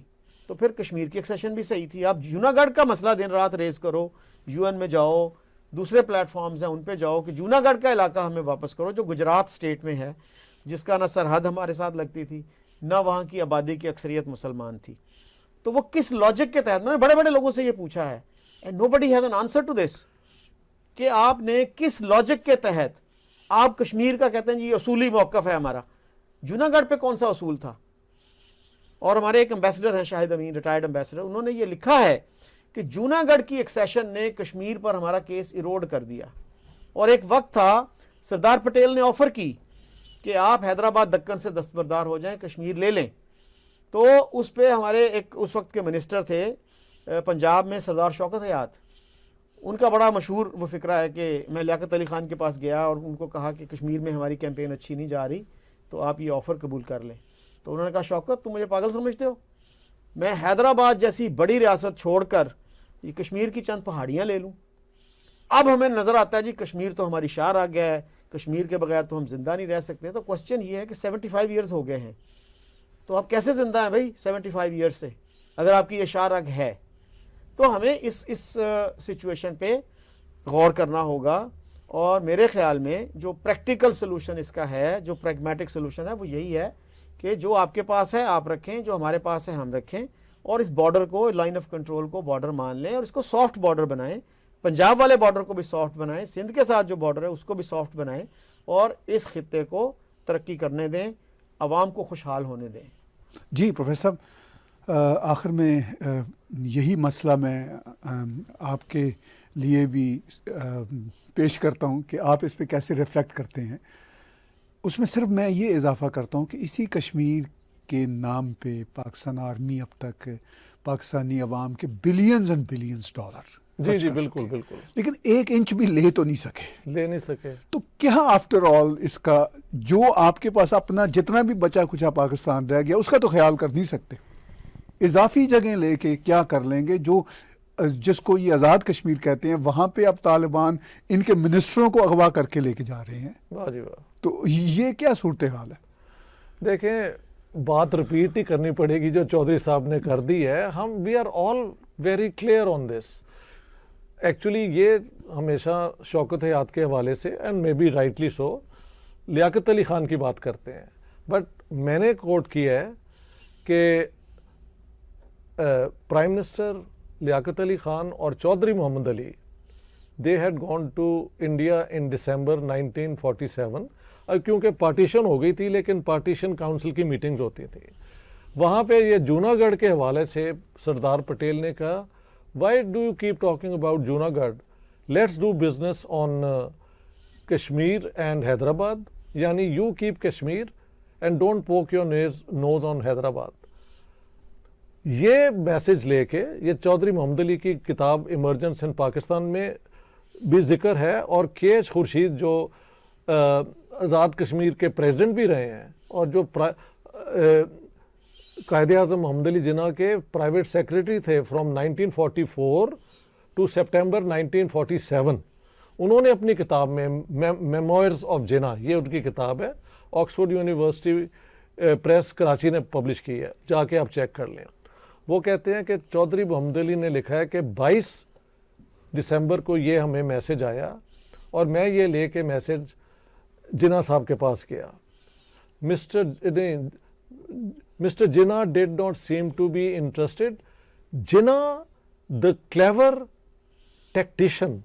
تو پھر کشمیر کی ایکسیشن بھی صحیح تھی. آپ جوناگڑھ کا مسئلہ دن رات ریز کرو, UN میں جاؤ, دوسرے پلیٹ فارمز ہیں ان پہ جاؤ کہ جوناگڑھ کا علاقہ ہمیں واپس کرو جو گجرات سٹیٹ میں ہے, جس کا نہ سرحد ہمارے ساتھ لگتی تھی نہ وہاں کی آبادی کی اکثریت مسلمان تھی. تو وہ کس لاجک کے تحت, میں نے بڑے بڑے لوگوں سے یہ پوچھا ہے and nobody has an answer to this کہ آپ نے کس لاجک کے تحت آپ کشمیر کا کہتے ہیں جی اصولی موقف ہے ہمارا. جوناگڑھ پہ کون سا اصول تھا؟ اور ہمارے ایک امبیسڈر ہیں شاہد امین, ریٹائرڈ امبیسڈر, انہوں نے یہ لکھا ہے کہ جوناگڑھ کی ایکسیشن نے کشمیر پر ہمارا کیس ایروڈ کر دیا. اور ایک وقت تھا سردار پٹیل نے آفر کی کہ آپ حیدرآباد دکن سے دستبردار ہو جائیں, کشمیر لے لیں. تو اس پہ ہمارے ایک اس وقت کے منسٹر تھے پنجاب میں سردار شوکت حیات, ان کا بڑا مشہور وہ فقرہ ہے کہ میں لیاقت علی خان کے پاس گیا اور ان کو کہا کہ کشمیر میں ہماری کیمپین اچھی نہیں جا رہی تو آپ یہ آفر قبول کر لیں. تو انہوں نے کہا شوکت تم مجھے پاگل سمجھتے ہو؟ میں حیدرآباد جیسی بڑی ریاست چھوڑ کر یہ کشمیر کی چند پہاڑیاں لے لوں؟ اب ہمیں نظر آتا ہے جی کشمیر تو ہماری شاہ راگ ہے, کشمیر کے بغیر تو ہم زندہ نہیں رہ سکتے. تو کوسچن یہ ہے کہ 75 ایئرز ہو گئے ہیں تو آپ کیسے زندہ ہیں بھائی 75 ایئرز سے اگر آپ کی یہ شاہ راگ ہے؟ تو ہمیں اس سچویشن پہ غور کرنا ہوگا، اور میرے خیال میں جو پریکٹیکل سلوشن اس کا ہے، جو پریگمیٹک سلوشن ہے، وہ یہی ہے کہ جو آپ کے پاس ہے آپ رکھیں، جو ہمارے پاس ہے ہم رکھیں، اور اس بارڈر کو، لائن آف کنٹرول کو بارڈر مان لیں، اور اس کو سافٹ بارڈر بنائیں، پنجاب والے بارڈر کو بھی سافٹ بنائیں، سندھ کے ساتھ جو بارڈر ہے اس کو بھی سافٹ بنائیں، اور اس خطے کو ترقی کرنے دیں، عوام کو خوشحال ہونے دیں۔ جی پروفیسر صاحب، آخر میں یہی مسئلہ میں آپ کے لیے بھی پیش کرتا ہوں کہ آپ اس پہ کیسے ریفلیکٹ کرتے ہیں۔ اس میں صرف میں یہ اضافہ کرتا ہوں کہ اسی کشمیر کے نام پہ پاکستان آرمی اب تک پاکستانی عوام کے بلینز اینڈ بلینز ڈالر جی بالکل بالکل، لیکن 1 انچ بھی لے تو نہیں سکے، لے نہیں سکے۔ تو کیا آفٹر آل اس کا جو آپ کے پاس اپنا جتنا بھی بچا کچھا پاکستان رہ گیا اس کا تو خیال کر نہیں سکتے؟ اضافی جگہیں لے کے کیا کر لیں گے؟ جو جس کو یہ آزاد کشمیر کہتے ہیں، وہاں پہ اب طالبان ان کے منسٹروں کو اغوا کر کے لے کے جا رہے ہیں۔ واہ جی واہ۔ تو یہ کیا صورتحال ہے؟ دیکھیں، بات رپیٹ ہی کرنی پڑے گی جو چودھری صاحب نے کر دی ہے۔ ہم we are all very clear on this. Actually یہ ہمیشہ شوکت حیات کے حوالے سے، and may be rightly so, Liaquat Ali Khan کی بات کرتے ہیں، بٹ میں نے کوٹ کیا ہے کہ پرائم منسٹر لیاقت علی خان اور Chaudhry Muhammad Ali they had gone to India in December 1947، اب کیونکہ پارٹیشن ہو گئی تھی، لیکن پارٹیشن کاؤنسل کی میٹنگز ہوتی تھیں، وہاں پہ یہ جوناگڑھ کے حوالے سے سردار پٹیل نے کہا why do you keep talking about Junagadh? Let's do business on Kashmir and Hyderabad. Yani you keep Kashmir and don't poke your nose on Hyderabad. یہ میسج لے کے یہ چودھری محمد علی کی کتاب ایمرجنس ان پاکستان میں بھی ذکر ہے، اور کے ایچ خورشید جو آزاد کشمیر کے پریزیڈنٹ بھی رہے ہیں اور جو قائد اعظم محمد علی جناح کے پرائیویٹ سیکرٹری تھے فرام 1944 ٹو سپٹمبر 1947، انہوں نے اپنی کتاب میں میموئرز آف جناح، یہ ان کی کتاب ہے، آکسفورڈ یونیورسٹی پریس کراچی نے پبلش کی ہے، جا کے آپ چیک کر لیں۔ وہ کہتے ہیں کہ چودھری محمد علی نے لکھا ہے کہ 22 دسمبر کو یہ ہمیں میسج آیا، اور میں یہ لے کے میسج جناح صاحب کے پاس گیا۔ Mr. Jinnah did not seem to be interested. Jinnah, the clever tactician,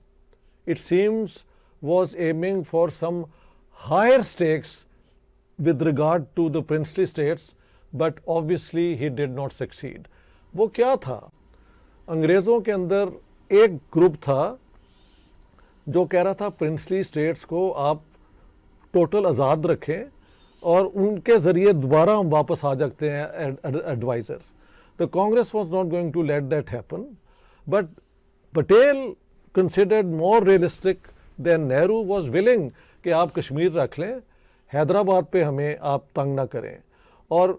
it seems, was aiming for some higher stakes with regard to the princely states, but obviously he did not succeed. وہ کیا تھا؟ انگریزوں کے اندر ایک group تھا جو کہہ رہا تھا پرنسلی اسٹیٹس کو آپ ٹوٹل آزاد رکھیں اور ان کے ذریعے دوبارہ ہم واپس آ جاتے ہیں advisers. The Congress was not going to let that happen, but Patel considered more realistic than Nehru was willing کہ آپ کشمیر رکھ لیں، حیدرآباد پہ ہمیں آپ تنگ نہ کریں۔ اور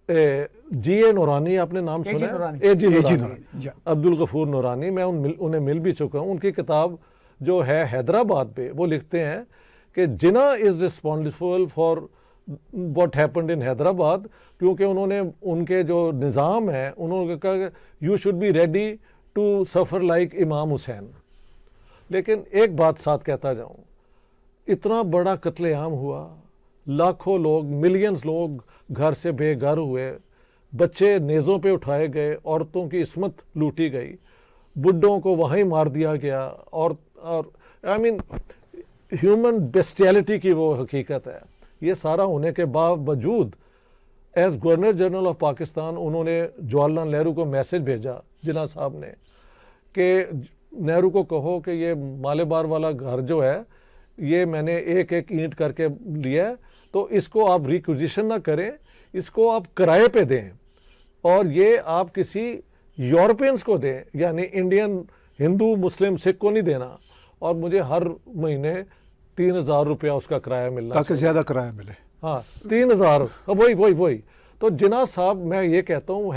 جی اے نورانی، آپ نے نام سنا ہے؟ اے جی نورانی، عبد الغفور نورانی، میں انہیں مل بھی چکا ہوں۔ ان کی کتاب جو ہے حیدرآباد پہ، وہ لکھتے ہیں کہ Jinnah is responsible for what happened in Hyderabad, کیونکہ انہوں نے ان کے جو نظام ہے انہوں نے کہا کہ you should be ready to suffer like Imam Hussain. لیکن ایک بات ساتھ کہتا جاؤں، اتنا بڑا قتل عام ہوا، لاکھوں لوگ، ملینز لوگ گھر سے بے گھر ہوئے، بچے نیزوں پہ اٹھائے گئے، عورتوں کی عصمت لوٹی گئی، بڈھوں کو وہیں مار دیا گیا، اور آئی مین ہیومن بیسٹیلٹی کی وہ حقیقت ہے۔ یہ سارا ہونے کے باوجود as governor general of Pakistan انہوں نے جواہر لال نہرو کو میسج بھیجا، جناح صاحب نے، کہ نہرو کو کہو کہ یہ مالے بار والا گھر جو ہے یہ میں نے ایک ایک اینٹ کر کے لیا ہے، تو اس کو آپ ریکوزیشن نہ کریں، اس کو آپ کرائے پہ دیں، اور یہ آپ کسی یورپینز کو دیں، یعنی انڈین ہندو مسلم سکھ کو نہیں دینا، اور مجھے ہر مہینے 3000 روپیہ اس کا کرایہ ملنا تاکہ زیادہ کرایہ ملے۔ ہاں 3000، وہی تو جناح صاحب، میں یہ کہتا ہوں،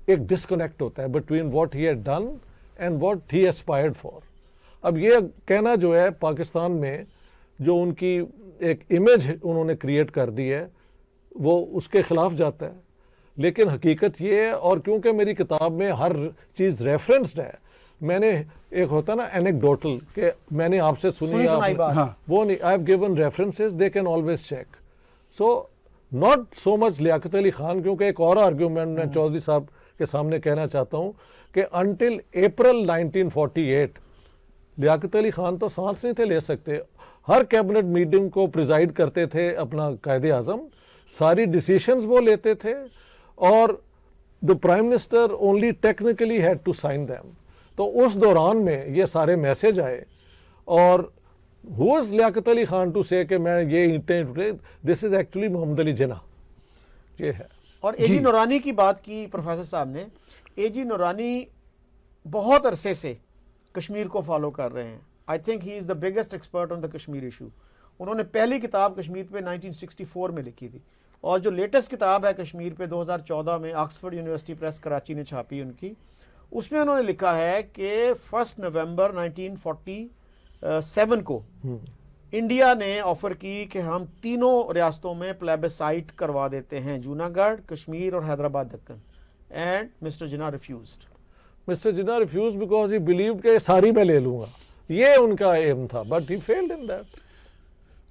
ایک ڈسکنیکٹ ہوتا ہے between what he had done and what he aspired for. اب یہ کہنا جو ہے پاکستان میں جو ان کی ایک امیج انہوں نے کریٹ کر دی ہے، وہ اس کے خلاف جاتا ہے۔ لیکن حقیقت یہ ہے، اور کیونکہ میری کتاب میں ہر چیز ریفرنسڈ ہے، میں نے ایک ہوتا نا اینیکڈوٹل کہ میں نے آپ سے سنی سنائی بات، ہاں وہ نہیں، I have given references, they can always check. So not so much Liaquat Ali Khan, کیونکہ ایک اور آرگیومنٹ میں چودھری صاحب کے سامنے کہنا چاہتا ہوں کہ انٹل اپریل 1948 لیاقت علی خان تو سانس نہیں تھے لے سکتے. ہر کیبنٹ میٹنگ کو پریزائڈ کرتے تھے اپنا قائد اعظم، ساری ڈیسیشنز وہ لیتے تھے، اور the prime minister only technically had to sign them. تو اس دوران میں یہ سارے میسج آئے، اور ہو از لیاقت علی خان ٹو سے کہ میں یہ اینٹیں، دس از ایکچولی محمد علی جناح. یہ ہے. اور اے جی نورانی کی بات کی پروفیسر صاحب نے. اے جی نورانی بہت عرصے سے کشمیر کو فالو کر رہے ہیں. I think he is the biggest expert on the Kashmir issue. انہوں نے پہلی کتاب کشمیر پہ 1964 میں لکھی تھی، اور جو لیٹسٹ کتاب ہے کشمیر پہ 2014 میں آکسفورڈ یونیورسٹی پریس کراچی نے چھاپی ان کی، اس میں انہوں نے لکھا ہے کہ 1 نومبر 1947 کو انڈیا نے آفر کی کہ ہم تینوں ریاستوں میں پلیبسائٹ کروا دیتے ہیں، جوناگڑھ، کشمیر اور Hyderabad Deccan, and mister Jinnah refused. Mister Jinnah refuse because he believed کہ ساری میں لے لوں گا، یہ ان کا ایم تھا، but he field in that.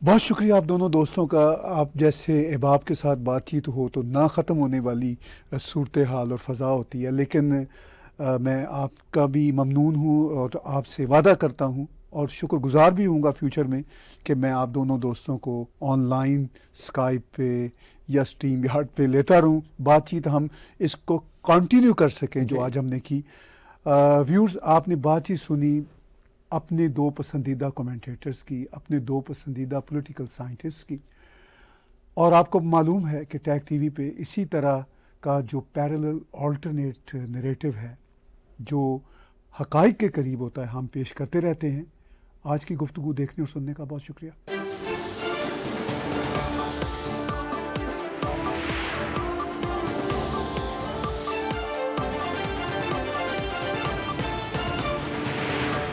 بہت شکریہ آپ دونوں دوستوں کا. آپ جیسے احباب کے ساتھ بات چیت ہو تو نہ ختم ہونے والی صورتحال اور فضا ہوتی ہے، لیکن میں آپ کا بھی ممنون ہوں اور آپ سے وعدہ کرتا ہوں اور شکر گزار بھی ہوں گا فیوچر میں کہ میں آپ دونوں دوستوں کو آن لائن اسکائپ پہ یا اسٹریم یارڈ پہ لیتا رہوں، بات چیت ہم اس کو کنٹینیو کر سکیں جو آج ہم نے کی. ویورز، آپ نے بات چیت سنی اپنے دو پسندیدہ کومنٹیٹرز کی، اپنے دو پسندیدہ پولیٹیکل سائنٹسٹ کی، اور آپ کو معلوم ہے کہ ٹیگ ٹی وی پہ اسی طرح کا جو پیرلل آلٹرنیٹ نریٹو ہے جو حقائق کے قریب ہوتا ہے ہم پیش کرتے رہتے ہیں. آج کی گفتگو دیکھنے اور سننے کا بہت شکریہ.